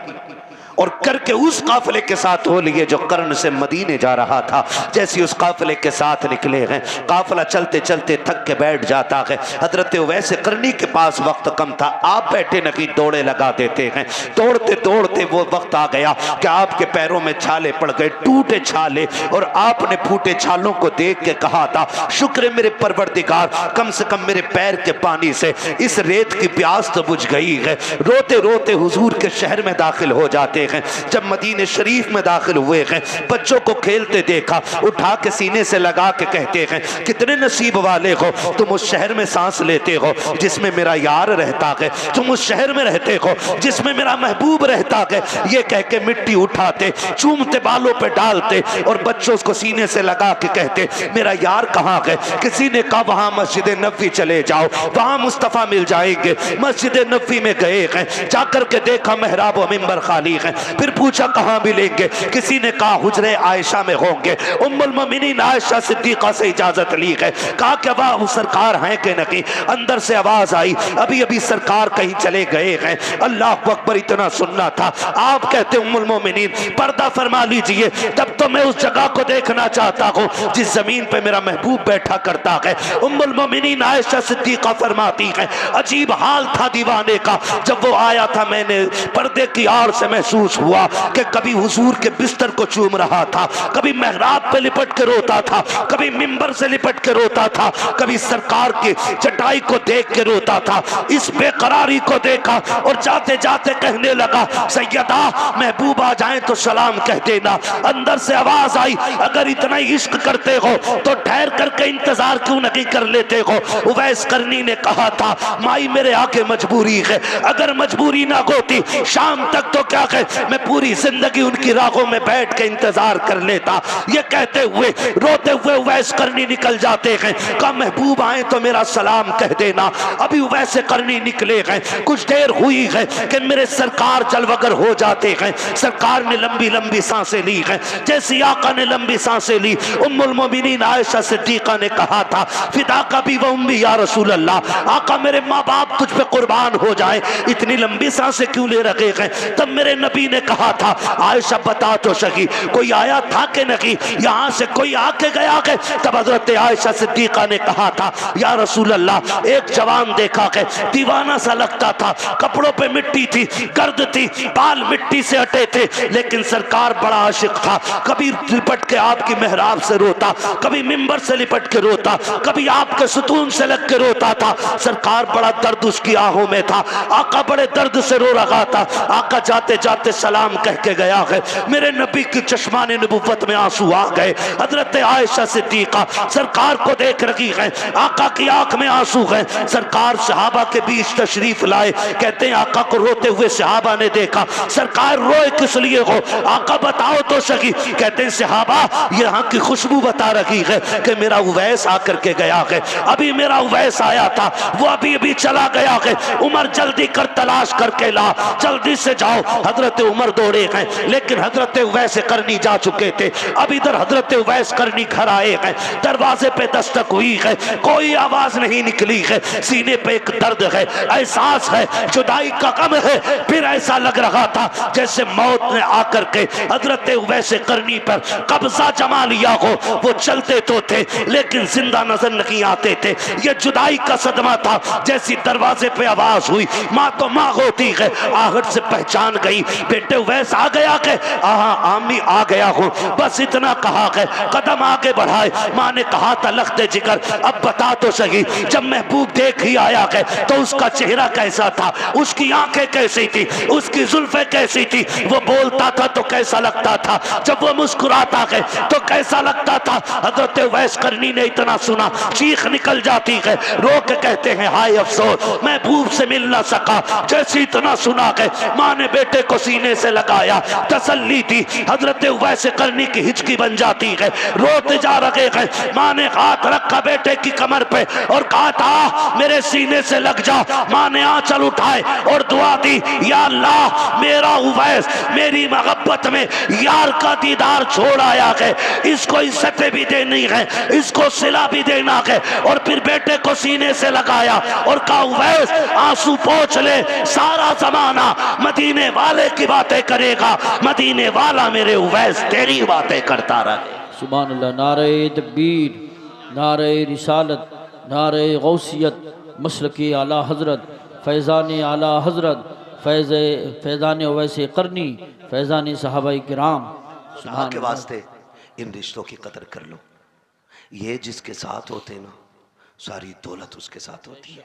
और करके उस काफिले के साथ हो लिए जो कर्न से मदीने जा रहा था। जैसे उस काफिले के साथ निकले हैं, काफिला चलते चलते थक के बैठ जाता है। हजरत उवैस करनी के पास वक्त कम था, आप बैठे नहीं दौड़े लगा देते हैं। दौड़ते दौड़ते वो वक्त आ गया कि आपके पैरों में छाले पड़ गए, टूटे छाले, और आपने फूटे छालों को देख के कहा था शुक्र है मेरे परवरदिगार, कम से कम मेरे पैर के पानी से इस रेत की प्यास तो बुझ गई है। रोते रोते हुजूर के शहर में दाखिल हो जाते हैं। जब मदीने शरीफ में दाखिल हुए हैं, बच्चों को खेलते देखा, उठा के सीने से लगा के कहते हैं कितने नसीब वाले हो तुम उस शहर में सांस लेते हो जिसमें मेरा यार रहता है, तुम उस शहर में रहते हो जिसमें मेरा महबूब रहता है। ये कह के मिट्टी उठाते, चूमते, बालों पे डालते और बच्चों को सीने से लगा के कहते मेरा यार कहाँ है? किसी ने कहा वहां मस्जिद नबवी चले जाओ, वहां मुस्तफा मिल जाएंगे। मस्जिद नबवी में गए हैं, जाकर के देखा मेहराब व मिंबर खाली है। फिर पूछा कहां मिलेंगे? किसी ने कहा हुजरे आयशा में होंगे। उम्मुल मोमिनीन आयशा सिद्दीका से इजाजत ली है। कहा कि वाह सरकार हैं कि नहीं? अंदर से आवाज आई अभी अभी सरकार कहीं चले गए हैं। अल्लाह अकबर, इतना सुनना था। आप कहते उम्मुल मोमिनीन पर्दा फरमा लीजिए, तब तो मैं उस जगह को देखना चाहता हूँ जिस जमीन पे मेरा महबूब बैठा करता है। उम्मुल मोमिनीन आयशा सिद्दीका फरमाती है अजीब हाल था दीवाने का। जब वो आया था मैंने पर्दे की आड़ से महसूस महसूस हुआ कि कभी हुजूर के बिस्तर को चूम रहा था, कभी मेहराब पे लिपट के रोता था, कभी मिंबर से लिपट के रोता था, कभी सरकार की चटाई को देख के रोता था। इस बेकरारी को देखा और जाते जाते कहने लगा, सैयदा महबूबा जाए तो सलाम कह देना। अंदर से आवाज आई, अगर इतना इश्क करते हो तो ठहर करके इंतजार क्यों नहीं कर लेते हो। उवैस करनी ने कहा था, माई मेरे आगे मजबूरी है, अगर मजबूरी ना होती शाम तक तो क्या है, मैं पूरी जिंदगी उनकी राहों में बैठ के इंतजार कर लेता। ये कहते हुए रोते हुए उवैस करनी निकल जाते हैं। कहा महबूब आए तो मेरा सलाम कह देना। अभी वैसे करनी निकले हैं, कुछ देर हुई है कि मेरे सरकार जलवगर हो जाते हैं। सरकार ने लंबी लंबी सांसें ली हैं। जैसी आका ने लंबी सांसें ली, उम्मुल मोमिनीन आयशा सिद्दीका ने कहा था, फिदा का भी व उम्मी या रसूल अल्लाह, आका मेरे माँ बाप तुझ पे कुर्बान हो जाए, इतनी लंबी सांसें क्यों ले रखे हैं। तब मेरे नबी ने कहा था, आयशा बता तो सही कोई आया था कि नहीं, यहाँ से कोई आके गया है। तब हजरत आयशा सिद्दीका ने कहा था, या रसूल अल्लाह एक जवान देखा है, दीवाना सा लगता था, कपड़ों पे मिट्टी थी, गर्द थी, बाल मिट्टी से हटे थे, लेकिन सरकार बड़ा आशिक था। कभी लिपट के आपकी मेहराब से रोता, कभी मिंबर से लिपट के रोता, कभी आपके सुतून से लग के रोता था। सरकार बड़ा दर्द उसकी आहों में था। आका बड़े दर्द से रो रहा था। आका जाते जाते सलाम कह के गया है। मेरे नबी की चश्माने नबुव्वत में आंसू आ गए। हजरत आयशा सिद्दीका सरकार को देख रही है, आका की आंख में आंसू है। सरकार सहाबा के बीच तशरीफ लाए, कहते हैं आका को रोते हुए सहाबा ने देखा। सरकार रोए किस लिए हो, आका बताओ तो सही। कहते हैं सहाबा यहाँ की खुशबू बता रही है कि मेरा उवैस आकर के गया है, अभी मेरा उवैस आया था, वो अभी अभी चला गया है। उमर जल्दी कर तलाश करके ला, जल्दी से जाओ। हजरत उमर दौड़े हैं, लेकिन हजरत उवैस करनी जा चुके थे। अब इधर हजरत उवैस करनी घर आए हैं। दरवाजे पे दस्तक हुई है, कोई आवाज नहीं निकली है। सीने पे एक दर्द है, एहसास है, जुदाई का गम है। फिर ऐसा लग रहा था जैसे मौत ने आकर के हजरत उवैस करनी पर कब्जा जमा लिया हो। वो चलते तो थे लेकिन जिंदा नजर नहीं आते थे। ये जुदाई का सदमा था। जैसी दरवाजे पे आवाज हुई, माँ तो माँ होती है, आहट से पहचान गई, बेटे उवैस आ गया के? आमी आ गया हूँ, बस इतना कहा है। कदम आगे बढ़ाए, माँ ने कहा था लख्ते जिगर अब बता तो सही, जब महबूब देख ही आया है तो उसका चेहरा कैसा था, उसकी आंखें कैसी थी, उसकी जुल्फे कैसी थी, वो बोलता था तो कैसा लगता था, जब वो मुस्कुराता है तो कैसा लगता था। हजरत उवैस करनी ने इतना सुना, चीख निकल जाती है, रो के कहते हैं हाय अफसोस महबूब से मिल ना सका। जैसे इतना सुना है, माँ ने बेटे को सीने से लगाया, तसल्ली थी। हजरत उवैस करनी की हिचकी बन जाती है, रोते जा रहे हैं। माँ ने हाथ रखा बेटे की कमर पे और कहा था मेरे सीने से लग जा। माँ ने आंचल उठाए और दुआ दी, या अल्लाह मेरा उवैस मेरी मोहब्बत में यार का दीदार छोड़ आया है, इसको इज्जतें भी देनी है, इसको सिला भी देना है। और फिर बेटे को सीने से लगाया और कहा उवैस आंसू पोंछ ले, सारा जमाना मदीने वाले की बातें करेगा, मदीने वाला मेरे उवैस तेरी बातें करता रहे। सुभान अल्लाह। नारे तकबीर, नारे रिसालत, नारे गौसियत, मसलकी आला हजरत, फैज़ान आला हजरत, फैज़ान उवैस करनी, फैज़ान सहाबाए किराम। सुभान के वास्ते इन रिश्तों की कदर कर लो। ये जिसके साथ होते ना सारी दौलत उसके साथ होती है।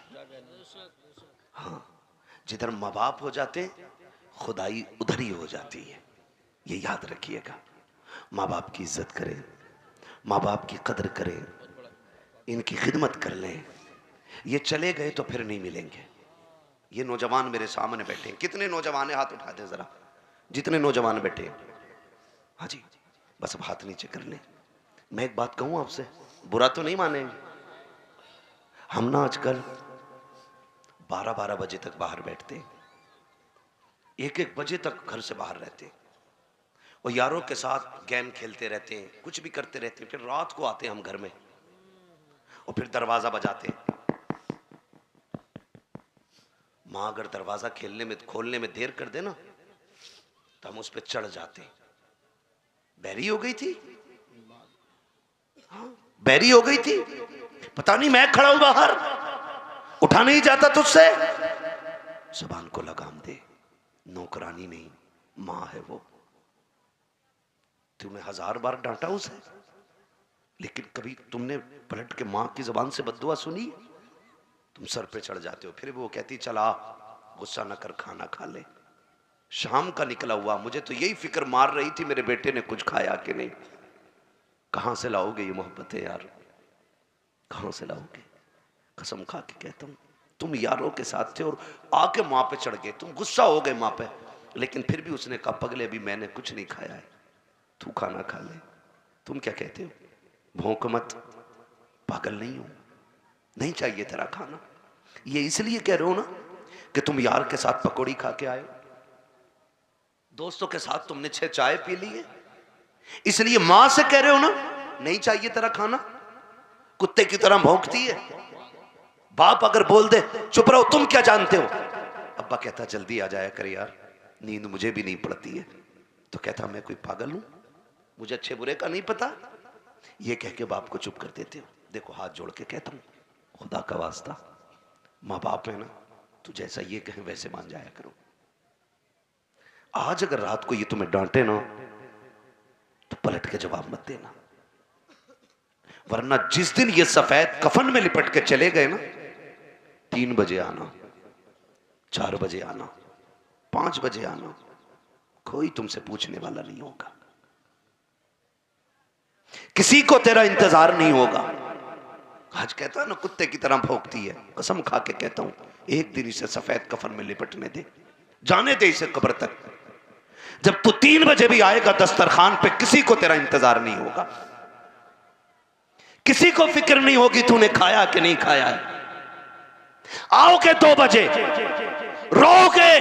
हाँ, जिधर माँ बाप हो जाते खुदाई उधर ही हो जाती है। ये याद रखिएगा। माँ बाप की इज्जत करें, माँ बाप की कदर करें, इनकी खिदमत कर लें। ये चले गए तो फिर नहीं मिलेंगे। ये नौजवान मेरे सामने बैठे हैं, कितने नौजवान है हाथ उठा दे जरा, जितने नौजवान बैठे हैं। हाँ जी, बस अब हाथ नीचे कर लें। मैं एक बात कहूँ आपसे, बुरा तो नहीं मानेंगे। हम ना आजकल 12-12 बजे तक बाहर बैठते, 1-1 बजे तक घर से बाहर रहते और यारों के साथ गेम खेलते रहते हैं, कुछ भी करते रहते हैं। फिर रात को आते हैं हम घर में और फिर दरवाजा बजाते हैं। माँ अगर दरवाजा खोलने में देर कर देना तो हम उस पर चढ़ जाते। बैरी हो गई थी, हाँ, बैरी हो गई थी, पता नहीं मैं खड़ा हूं बाहर, उठा नहीं जाता तुझसे। जुबान को लगाम दे, नौकरानी नहीं, माँ है वो। तुमने 1000 बार डांटा उसे, लेकिन कभी तुमने पलट के माँ की जबान से बद्दुआ सुनी? तुम सर पे चढ़ जाते हो। फिर वो कहती चला गुस्सा न कर, खाना खा ले। शाम का निकला हुआ, मुझे तो यही फिक्र मार रही थी मेरे बेटे ने कुछ खाया कि नहीं। कहां से लाओगे ये मोहब्बतें यार, कहां से लाओगे? कसम खा के कहता हूं, तुम यारों के साथ थे और आके माँ पे चढ़ गए, तुम गुस्सा हो गए माँ पे, लेकिन फिर भी उसने कहा पगले अभी मैंने कुछ नहीं खाया है, तू खाना खा ले। तुम क्या कहते हो? भौंक मत, पागल नहीं हो, नहीं चाहिए तेरा खाना। ये इसलिए कह रहे हो ना कि तुम यार के साथ पकौड़ी खा के आए, दोस्तों के साथ तुमने 6 चाय पी ली है, इसलिए मां से कह रहे हो ना नहीं चाहिए तेरा खाना। कुत्ते की तरह भौंकती है। बाप अगर बोल दे चुप रहो, तुम क्या जानते हो? अब्बा कहता जल्दी आ जाया कर यार, नींद मुझे भी नहीं पड़ती है। तो कहता मैं कोई पागल हूं, मुझे अच्छे बुरे का नहीं पता? ये कह के बाप को चुप कर देते हो। देखो हाथ जोड़ के कहता हूं, खुदा का वास्ता, माँ बाप है ना, तू जैसा ये कहे वैसे मान जाया करो। आज अगर रात को ये तुम्हें डांटे ना तो पलट के जवाब मत देना, वरना जिस दिन ये सफेद कफन में लिपट के चले गए ना, 3 बजे आना, 4 बजे आना, 5 बजे आना, कोई तुमसे पूछने वाला नहीं होगा, किसी को तेरा इंतजार नहीं होगा। आज कहता है ना कुत्ते की तरह भौंकती है, कसम खा के कहता हूं एक दिन इसे सफेद कफन में लिपटने दे, जाने दे इसे कब्र तक। जब तू 3 बजे भी आएगा दस्तरखान पे, किसी को तेरा इंतजार नहीं होगा, किसी को फिक्र नहीं होगी तूने खाया कि नहीं खाया है। आओगे 2 बजे, रोगे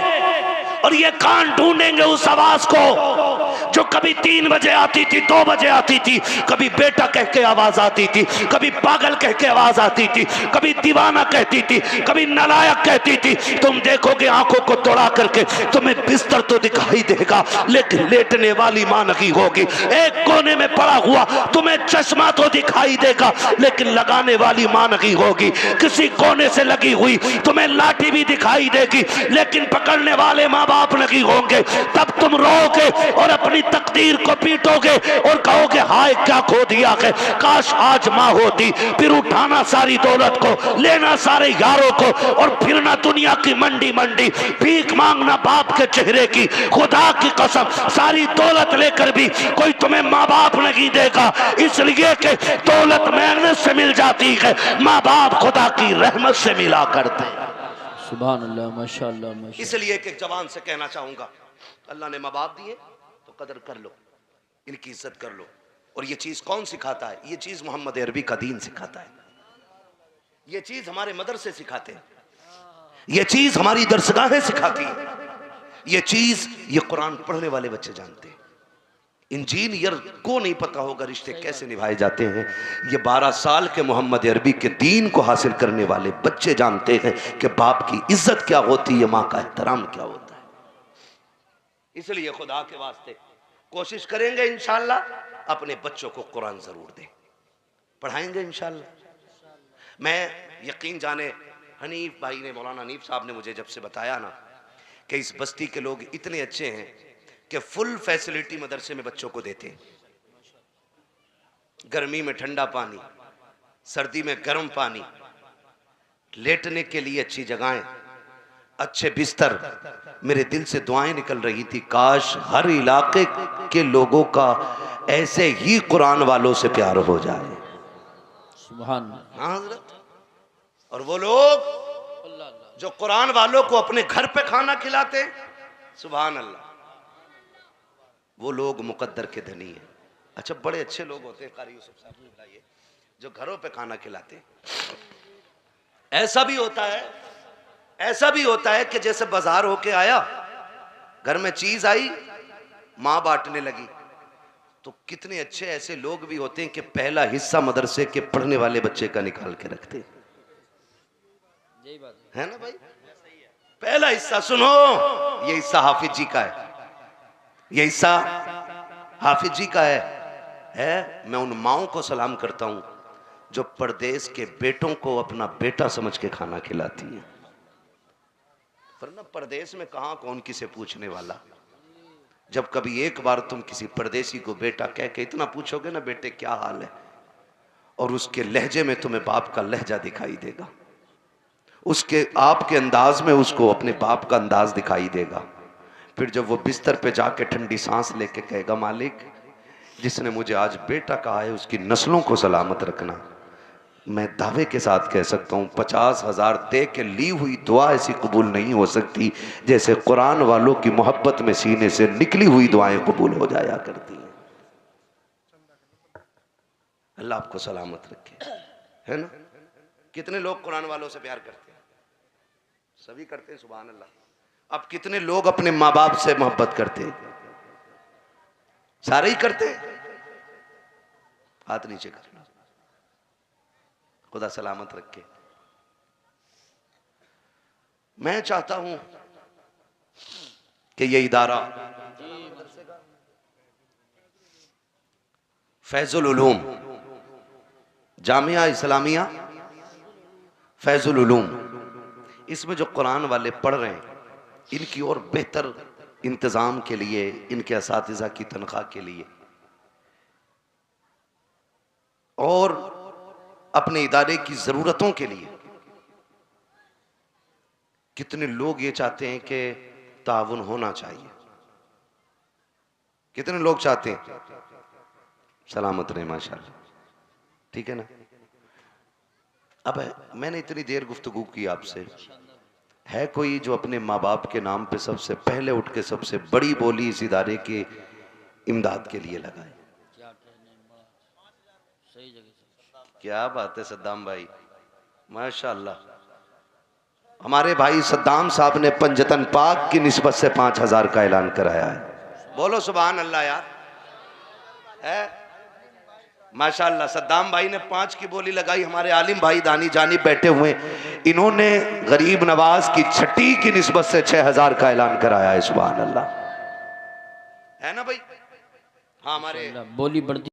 और ये कान ढूंढेंगे उस आवाज को जो कभी 3 बजे आती थी, 2 बजे आती थी, कभी बेटा कह के आवाज आती थी, कभी पागल कह के आवाज आती थी, कभी दीवाना कहती थी, कभी नालायक कहती थी। तुम देखोगे आंखों को तोड़ा करके तुम्हें बिस्तर तो दिखाई देगा, लेकिन लेटने वाली मां नहीं होगी। एक कोने में पड़ा हुआ तुम्हें चश्मा तो दिखाई देगा, लेकिन लगाने वाली मां नहीं होगी। किसी कोने से लगी हुई तुम्हें लाठी भी दिखाई देगी, लेकिन पकड़ने वाले माँ बाप नहीं होंगे। तब तुम रोगे और अपनी तकदीर को पीटोगे और कहोगे हाय क्या खो दिया है, काश आज माँ होती। फिर उठाना सारी दौलत को, लेना सारे यारों को और फिरना दुनिया की मंडी मंडी, भीख मांगना बाप के चेहरे की। खुदा की कसम सारी दौलत लेकर भी कोई तुम्हें माँ बाप नहीं देगा, इसलिए कि दौलत मेहनत से मिल जाती है, माँ बाप खुदा की रहमत से मिला करते। सुभान अल्लाह, माशाअल्लाह, माशाअल्लाह। इसलिए एक जवान से कहना चाहूंगा, अल्लाह ने माँ बाप दिए तो कदर कर लो, इनकी इज्जत कर लो। और ये चीज कौन सिखाता है? ये चीज मोहम्मद अरबी का दीन सिखाता है, ये चीज हमारे मदरसे सिखाते हैं, ये चीज हमारी दरसगाहें सिखाती है, ये चीज ये कुरान पढ़ने वाले बच्चे जानते हैं। इंजीनियर को नहीं पता होगा रिश्ते कैसे निभाए जाते हैं, ये 12 साल के मोहम्मद अरबी के दीन को हासिल करने वाले बच्चे जानते हैं कि बाप की इज्जत क्या होती है, माँ का एहतराम क्या होता है। इसलिए खुदा के वास्ते कोशिश करेंगे इंशाअल्लाह अपने बच्चों को कुरान जरूर दें, पढ़ाएंगे इंशाअल्लाह। मैं यकीन जाने हनीफ भाई ने, मौलाना हनीफ साहब ने मुझे जब से बताया ना कि इस बस्ती के लोग इतने अच्छे हैं कि फुल फैसिलिटी मदरसे में बच्चों को देते हैं। गर्मी में ठंडा पानी, सर्दी में गर्म पानी, लेटने के लिए अच्छी जगहें, अच्छे बिस्तर। मेरे दिल से दुआएं निकल रही थी, काश हर इलाके के लोगों का ऐसे ही कुरान वालों से प्यार हो जाए। सुभान हाँ हज़रत। और वो लोग जो कुरान वालों को अपने घर पे खाना खिलाते, सुभान अल्लाह, वो लोग मुकद्दर के धनी हैं। अच्छा, बड़े अच्छे लोग होते हैं, कारी यूसुफ साहब बताइए, जो घरों पे खाना खिलाते हैं। ऐसा भी होता है, ऐसा भी होता है कि जैसे बाजार होके आया, घर में चीज आई, माँ बांटने लगी। तो कितने अच्छे ऐसे लोग भी होते हैं कि पहला हिस्सा मदरसे के पढ़ने वाले बच्चे का निकाल के रखते हैं, है ना भाई? पहला हिस्सा सुनो, ये हिस्सा हाफिज जी का है, ये हिस्सा हाफिज जी का है। मैं उन माओं को सलाम करता हूं जो परदेश के बेटों को अपना बेटा समझ के खाना खिलाती हैं, वरना परदेश में कहां कौन किसे पूछने वाला। जब कभी एक बार तुम किसी परदेसी को बेटा कह के इतना पूछोगे ना, बेटे क्या हाल है, और उसके लहजे में तुम्हें बाप का लहजा दिखाई देगा, उसके आपके अंदाज में उसको अपने बाप का अंदाज दिखाई देगा। फिर जब वो बिस्तर पे जाके ठंडी सांस लेके कहेगा, मालिक जिसने मुझे आज बेटा कहा है उसकी नस्लों को सलामत रखना, मैं दावे के साथ कह सकता हूँ 50,000 दे के ली हुई दुआ ऐसी कबूल नहीं हो सकती जैसे कुरान वालों की मोहब्बत में सीने से निकली हुई दुआएं कबूल हो जाया करती हैं। अल्लाह आपको सलामत रखे, है ना। कितने लोग कुरान वालों से प्यार करते हैं? सभी करते हैं, सुभान अल्लाह। अब कितने लोग अपने माँ बाप से मोहब्बत करते हैं? सारे ही करते हैं। हाथ नीचे कर लो, खुदा सलामत रखे। मैं चाहता हूं कि ये इदारा फैजुल उलूम, जामिया इस्लामिया फैजुल उलूम, इसमें जो कुरान वाले पढ़ रहे हैं इनकी और बेहतर इंतजाम के लिए, इनके असातिज़ा की तनख्वाह के लिए और अपने इदारे की ज़रूरतों के लिए, कितने लोग ये चाहते हैं कि ताउन होना चाहिए? कितने लोग चाहते हैं? सलामत रहे माशाल्लाह, ठीक है ना। अब मैंने इतनी देर गुफ्तगू की आपसे, है कोई जो अपने माँ बाप के नाम पे सबसे पहले उठ के सबसे बड़ी बोली इस इदारे के इमदाद के लिए लगाए? क्या बात है सद्दाम भाई, माशाल्लाह। हमारे भाई सद्दाम साहब ने पंजतन पाक की निस्बत से 5,000 का ऐलान कराया है। बोलो सुभान अल्लाह यार, है माशाल्लाह। सद्दाम भाई ने 5 की बोली लगाई। हमारे आलिम भाई दानी जानी बैठे हुए, इन्होंने गरीब नवाज की छठी की निस्बत से 6,000 का ऐलान कराया है। सुभान अल्लाह, है ना भाई। हाँ, हमारे बोली बढ़ती